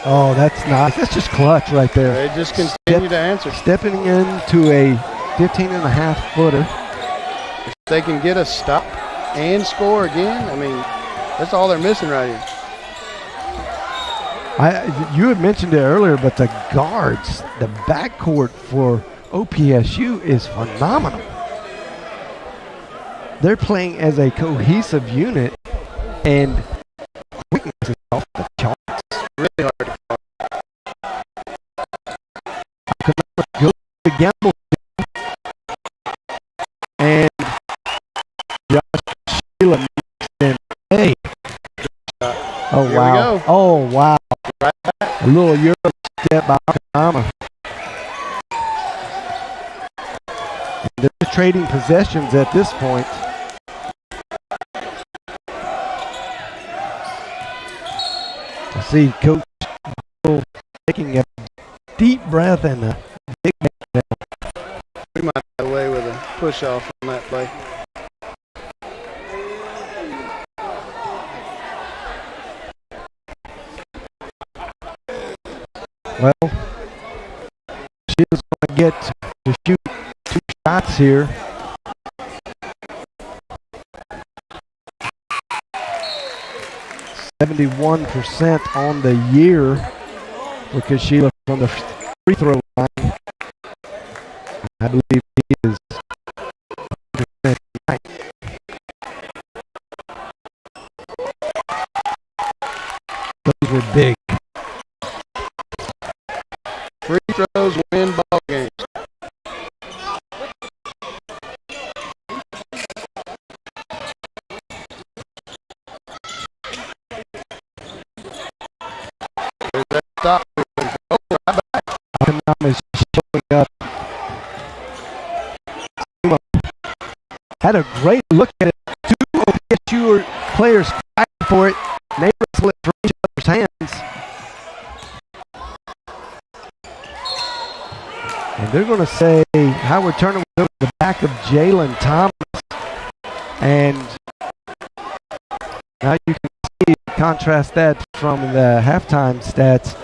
Oh, that's nice. That's just clutch right there.
They just continue to answer.
Stepping into a 15.5-footer.
If they can get a stop and score again, I mean, that's all they're missing right here.
You had mentioned it earlier, but the guards, the backcourt for OPSU is phenomenal. They're playing as a cohesive unit, and quickness is off the charts.
Really hard to call.
I could not go to Gamble, and Josh Sheila makes them pay. Oh,
Here
wow.
we go.
Oh, wow.
Right back.
A little Euro step by Okama. They're trading possessions at this point. I see Coach Bill taking a deep breath and a big man.
We might get away with a push off on that play.
Well, she was going to get to shoot 2 shots here. .71% on the year because Sheila from the free throw line. I believe he is 100% tonight. Those were big.
Free throws win ball games. There's that stop. Oh, right back.
Okanagan is showing up. Had a great look at it. 2 OPSU players fighting for it. Neighbors slipped from each other's hands. And they're going to say Howard Turner was over the back of Jalen Thomas. And now you can see, contrast that from the halftime stats.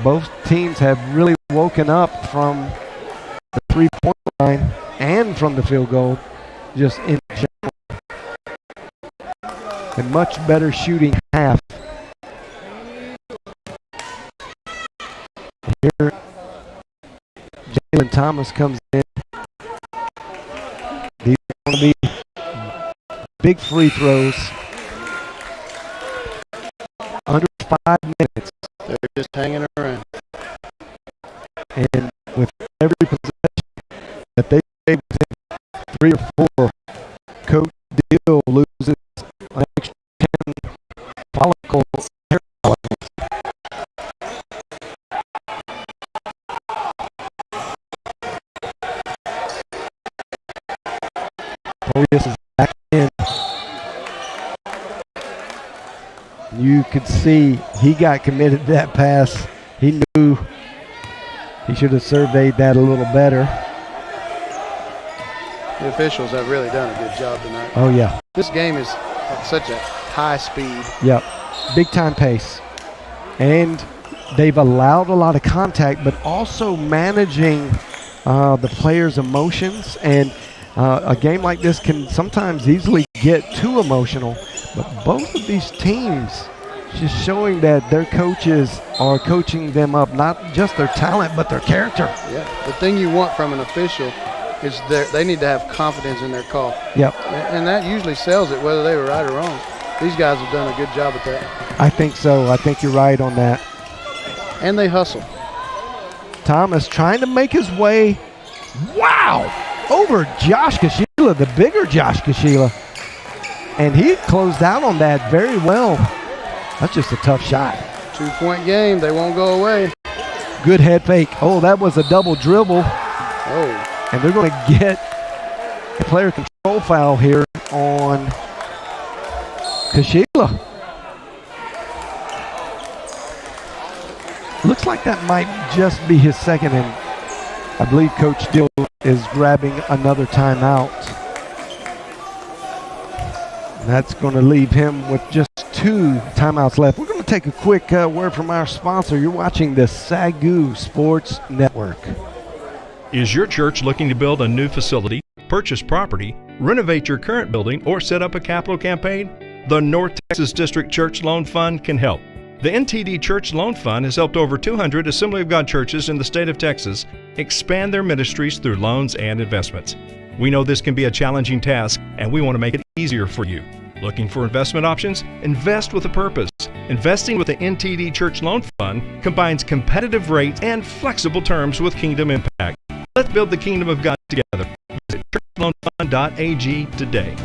Both teams have really woken up from the three-point line and from the field goal, just in general. A much better shooting half. Here, Jalen Thomas comes in. These are going to be big free throws. Under 5 minutes.
They're just hanging around.
And with every possession that they play within 3 or 4, Coach Deal loses an extra 10 follicles. Polius is back in. You could see he got committed to that pass. He knew he should have surveyed that a little better.
The officials have really done a good job tonight.
Oh, yeah.
This game is at such a high speed.
Yep. Big time pace. And they've allowed a lot of contact, but also managing the players' emotions. And a game like this can sometimes easily get too emotional. But both of these teams just showing that their coaches are coaching them up, not just their talent, but their character.
Yeah. The thing you want from an official is they need to have confidence in their call.
Yep.
And that usually sells it, whether they were right or wrong. These guys have done a good job at that.
I think so. I think you're right on that.
And they hustle.
Thomas trying to make his way. Wow! Over Josh Kashila, the bigger Josh Kashila. And he closed out on that very well. That's just a tough shot.
2-point game. They won't go away.
Good head fake. Oh, that was a double dribble.
Oh.
And they're going to get a player control foul here on Kashila. Looks like that might just be his second, and I believe Coach Dill is grabbing another timeout. That's going to leave him with just 2 timeouts left. We're going to take a quick word from our sponsor. You're watching the SAGU Sports Network.
Is your church looking to build a new facility, purchase property, renovate your current building, or set up a capital campaign? The North Texas District Church Loan Fund can help. The NTD Church Loan Fund has helped over 200 Assembly of God churches in the state of Texas expand their ministries through loans and investments. We know this can be a challenging task, and we want to make it easier for you. Looking for investment options? Invest with a purpose. Investing with the NTD Church Loan Fund combines competitive rates and flexible terms with kingdom impact. Let's build the kingdom of God together. Visit churchloanfund.ag today.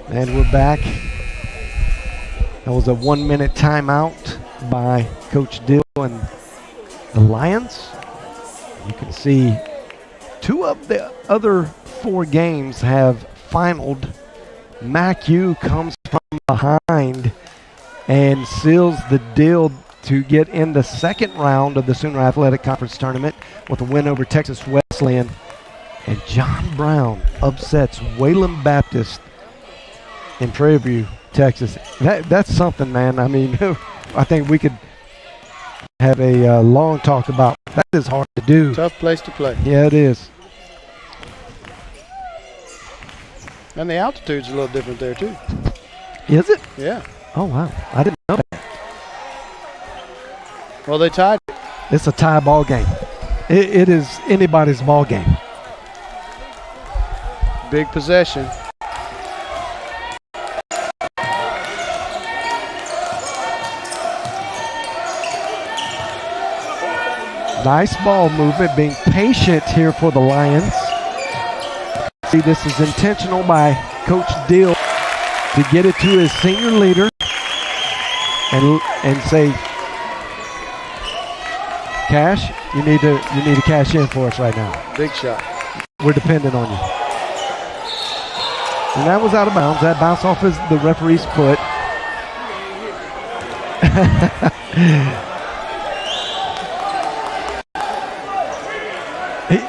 And we're back. That was a 1-minute timeout by Coach Dill and the Lions. You can see 2 of the other 4 games have finaled. MacU comes from behind and seals the deal to get in the second round of the Sooner Athletic Conference Tournament with a win over Texas Wesleyan. And John Brown upsets Wayland Baptist in Prairie View, Texas. That's something, man. I mean, I think we could have a long talk about. That is hard to do.
Tough place to play.
Yeah, it is.
And the altitude's a little different there, too.
Is it?
Yeah.
Oh, wow. I didn't know that.
Well, they tied.
It's a tie ball game. It is anybody's ball game.
Big possession.
Nice ball movement, being patient here for the Lions. See, this is intentional by Coach Dill to get it to his senior leader and say, Cash, you need to cash in for us right now.
Big shot.
We're dependent on you. And that was out of bounds. That bounced off the referee's foot.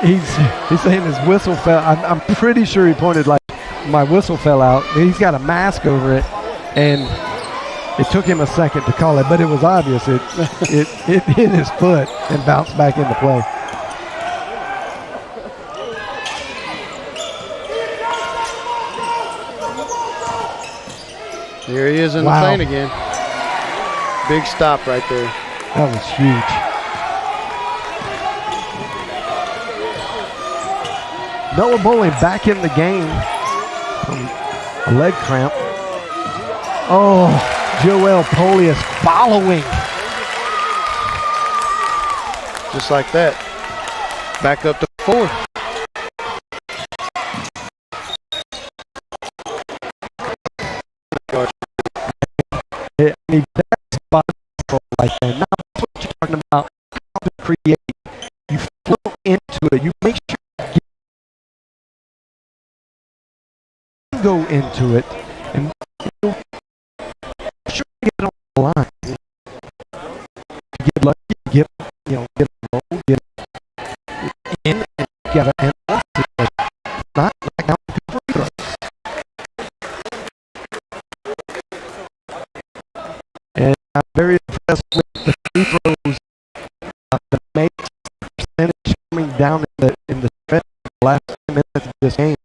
He's saying his whistle fell. I'm pretty sure he pointed like my whistle fell out. He's got a mask over it, and it took him a second to call it, but it was obvious. It hit his foot and bounced back into play.
Here he is in the plane again. Big stop right there.
That was huge. Noah Bowling back in the game from a leg cramp. Oh, Joel Polius following.
Just like that. Back up to 4.
I mean, that's body control right there. Now, that's what you're talking about. How to create. You flow into it. You make sure you go into it, and you sure to get on the line. You get lucky, get a roll, get in, and you got to analyze it. Not like out two free throws. And I'm very impressed with the free throws. The makes percentage coming down in the stretch of the last 10 minutes of this game.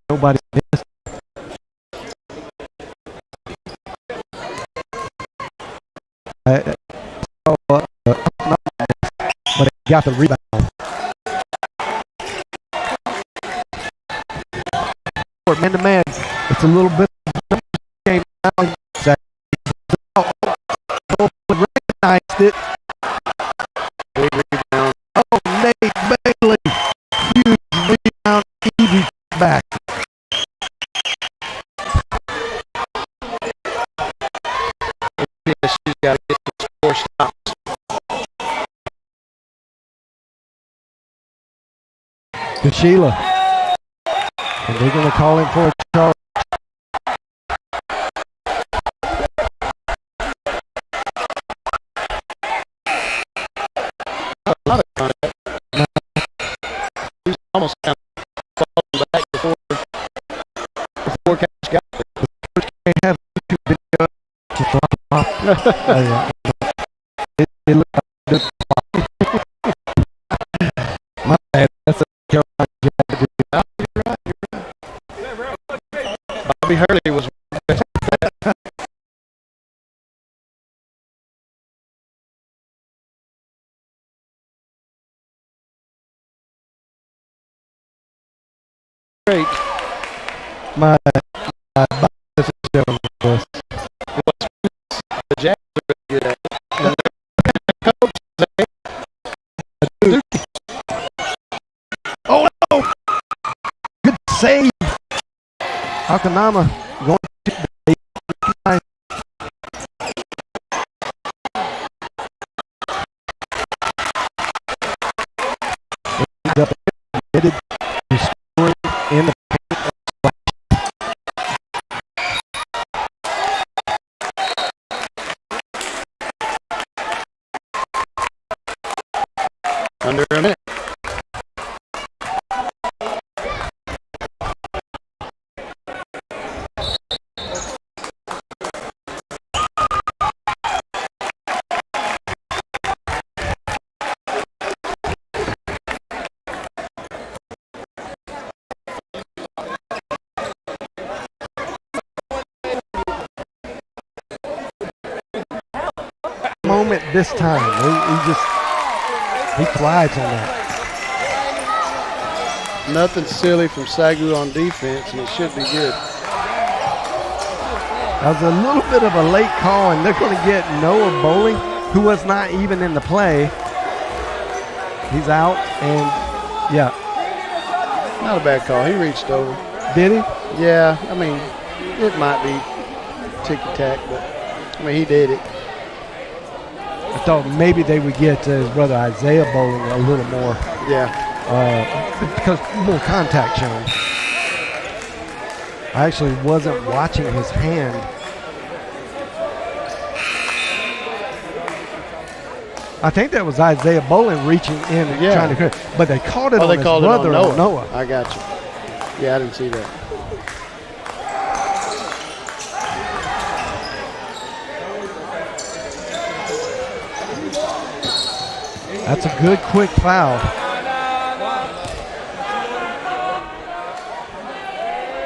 Nobody's missed. But it got the rebound. Man to man, it's a little bit of a game now. Recognized it.
Big rebound.
Oh, Nate Bailey. Huge rebound. Easy back.
She's got to get the 4 stops.
To Sheila. And they're going to call him for a charge.
He's almost kind of falling back before Cash got there.
They have YouTube video to drop off. It looked like my bad. That's a Carolina jab.
You're right. Bobby Hurley was great.
My bias is showing this.
The Jazz are really good at it.
Oh no! Good save. Akanama going to the line. Ends up headed to scoring in the
under a minute.
Moment this time. He thrives on that.
Nothing silly from SAGU on defense, and it should be good.
That was a little bit of a late call, and they're going to get Noah Bowling, who was not even in the play. He's out, and yeah.
Not a bad call. He reached over.
Did he?
Yeah, I mean, it might be ticky-tack, but, I mean, he did it.
I thought maybe they would get his brother Isaiah Bowling a little more.
Yeah.
Because more contact shown. I actually wasn't watching his hand. I think that was Isaiah Bowling reaching in and trying to, but they called it on his brother, on Noah.
I got you. Yeah, I didn't see that.
That's a good quick foul.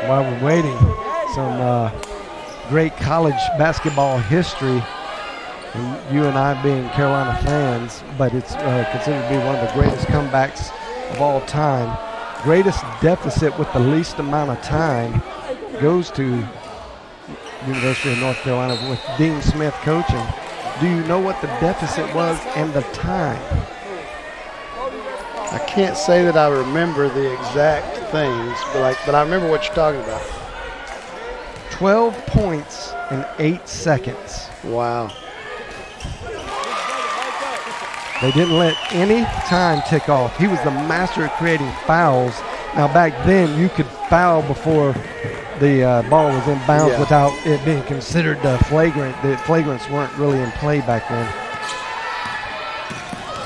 While we're waiting, some great college basketball history. And you and I being Carolina fans, but it's considered to be one of the greatest comebacks of all time. Greatest deficit with the least amount of time goes to University of North Carolina with Dean Smith coaching. Do you know what the deficit was and the time?
I can't say that I remember the exact things, but I remember what you're talking about.
12 points in 8 seconds.
Wow.
They didn't let any time tick off. He was the master at creating fouls. Now back then you could foul before the ball was in bounds without it being considered flagrant. The flagrants weren't really in play back then.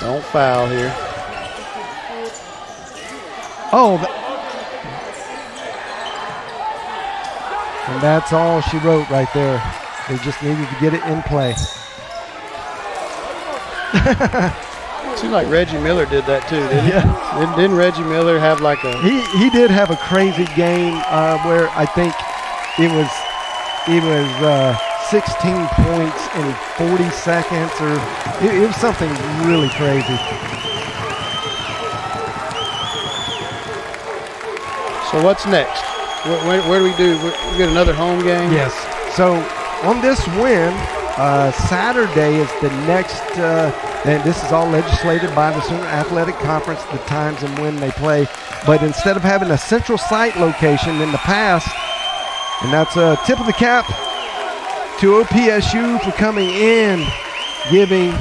Don't foul here.
Oh, and that's all she wrote right there. They just needed to get it in play.
Seemed like Reggie Miller did that too, didn't he?
Yeah.
Didn't Reggie Miller have like a...
He did have a crazy game where I think it was 16 points in 40 seconds, or it was something really crazy.
So what's next? Where do we do? We get another home game?
Yes. So on this win, Saturday is the next, and this is all legislated by the Sooner Athletic Conference, the times and when they play. But instead of having a central site location in the past, and that's a tip of the cap to OPSU for coming in, giving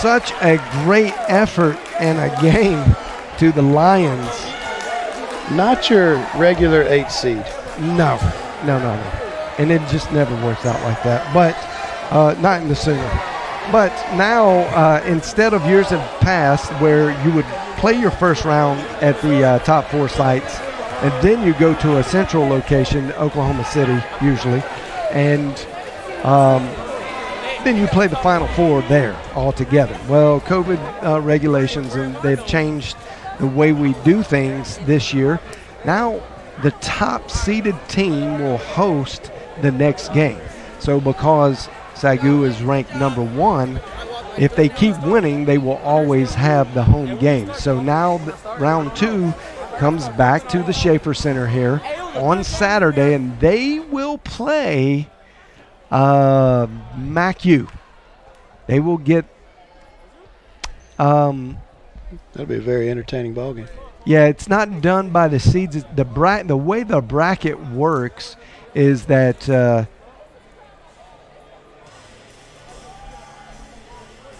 such a great effort and a game to the Lions.
Not your regular 8 seed.
No. And it just never works out like that. But not in the Sooner. But now, instead of years have passed where you would play your first round at the top 4 sites, and then you go to a central location, Oklahoma City usually, and then you play the Final 4 there all together. Well, COVID regulations, and they've changed the way we do things this year. Now the top seeded team will host the next game. So because SAGU is ranked number 1, if they keep winning, they will always have the home game. So now round 2 comes back to the Schaefer Center here on Saturday, and they will play MACU. They will get
that'll be a very entertaining ballgame.
Yeah, it's not done by the seeds. The way the bracket works is that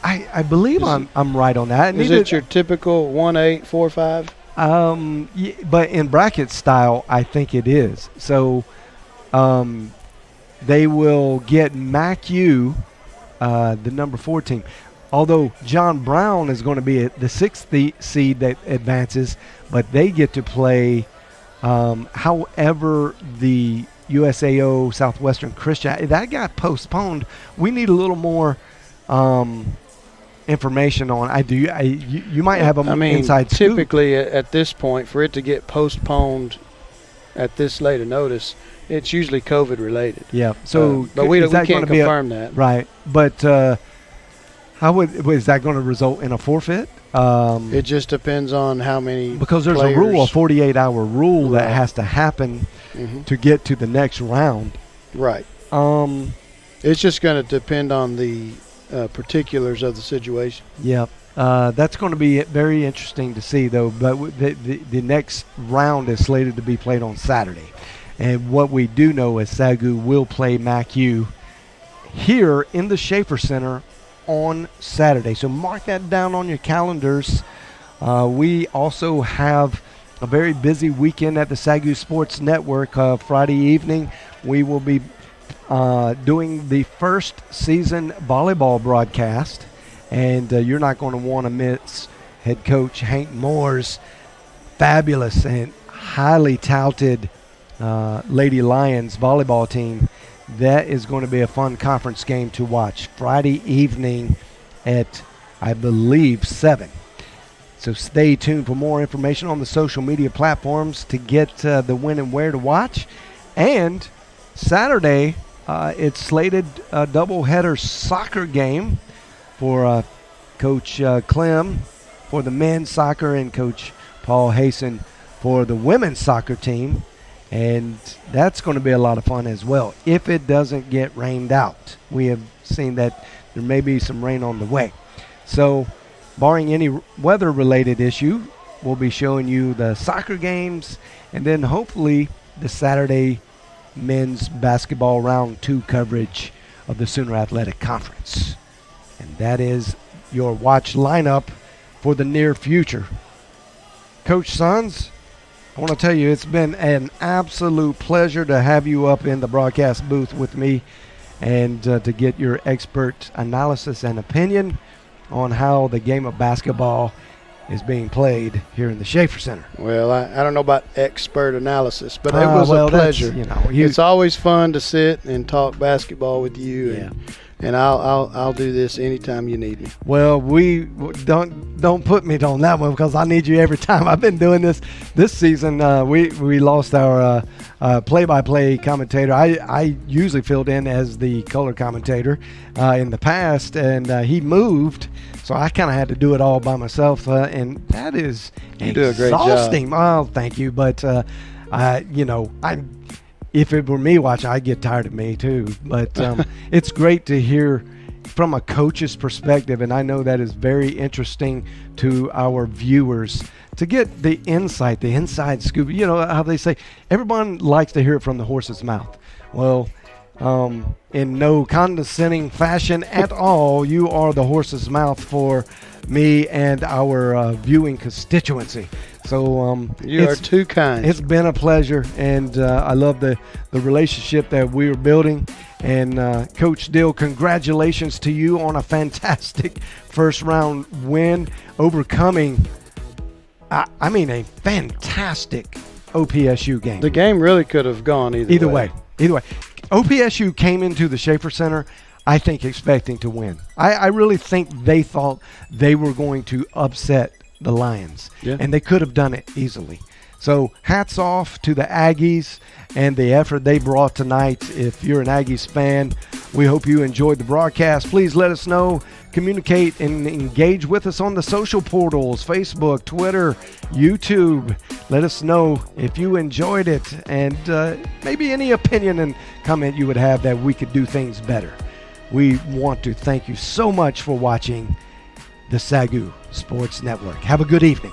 I believe I'm right on that.
Is it your typical 1-8, 4-5?
Yeah, but in bracket style, I think it is. So they will get MACU, the number 4 team. Although John Brown is going to be the 6th seed that advances, but they get to play however the USAO Southwestern Christian. That got postponed. We need a little more information on. You might have inside scoop.
Typically at this point, for it to get postponed at this late a notice, it's usually COVID related.
Yeah. So,
but we can't confirm that.
Right. But is that going to result in a forfeit?
It just depends on how many.
Because there's
players.
a rule, a 48-hour rule that has to happen to get to the next round.
Right. It's just going to depend on the particulars of the situation.
Yep. That's going to be very interesting to see, though. But the next round is slated to be played on Saturday. And what we do know is SAGU will play MACU here in the Schaefer Center on Saturday. So mark that down on your calendars. We also have a very busy weekend at the SAGU Sports Network. Friday evening, we will be doing the first season volleyball broadcast, and you're not going to want to miss head coach Hank Moore's fabulous and highly touted Lady Lions volleyball team. That is going to be a fun conference game to watch Friday evening at, I believe, 7. So stay tuned for more information on the social media platforms to get the when and where to watch. And Saturday, it's slated a doubleheader soccer game for Coach Clem for the men's soccer and Coach Paul Hasten for the women's soccer team. And that's going to be a lot of fun as well if it doesn't get rained out. We have seen that there may be some rain on the way. So barring any weather-related issue, we'll be showing you the soccer games and then hopefully the Saturday men's basketball round 2 coverage of the Sooner Athletic Conference. And that is your watch lineup for the near future. Coach Sons, I want to tell you, it's been an absolute pleasure to have you up in the broadcast booth with me and to get your expert analysis and opinion on how the game of basketball is being played here in the Schaefer Center.
Well, I don't know about expert analysis, but it was a pleasure. It's always fun to sit and talk basketball with you, and I'll do this anytime you need me.
Well, we don't put me on that one because I need you every time. I've been doing this season. We lost our play-by-play commentator. I usually filled in as the color commentator in the past, and he moved, so I kind of had to do it all by myself, and that is
you do a great
exhausting.
job.
Oh, thank you, but if it were me watching, I'd get tired of me too. But it's great to hear from a coach's perspective, and I know that is very interesting to our viewers to get the insight, the inside scoop. You know how they say everyone likes to hear it from the horse's mouth. Well, in no condescending fashion at all. You are the horse's mouth for me and our viewing constituency. So
you are too kind.
It's been a pleasure, and I love the relationship that we are building. And Coach Dill, congratulations to you on a fantastic first round win, overcoming, I mean, a fantastic OPSU game.
The game really could have gone either way.
Either way. OPSU came into the Schaefer Center, I think, expecting to win. I really think they thought they were going to upset the Lions, and they could have done it easily. So hats off to the Aggies and the effort they brought tonight. If you're an Aggies fan, we hope you enjoyed the broadcast. Please let us know. Communicate and engage with us on the social portals, Facebook, Twitter, YouTube. Let us know if you enjoyed it, and maybe any opinion and comment you would have that we could do things better. We want to thank you so much for watching the SAGU Sports Network. Have a good evening.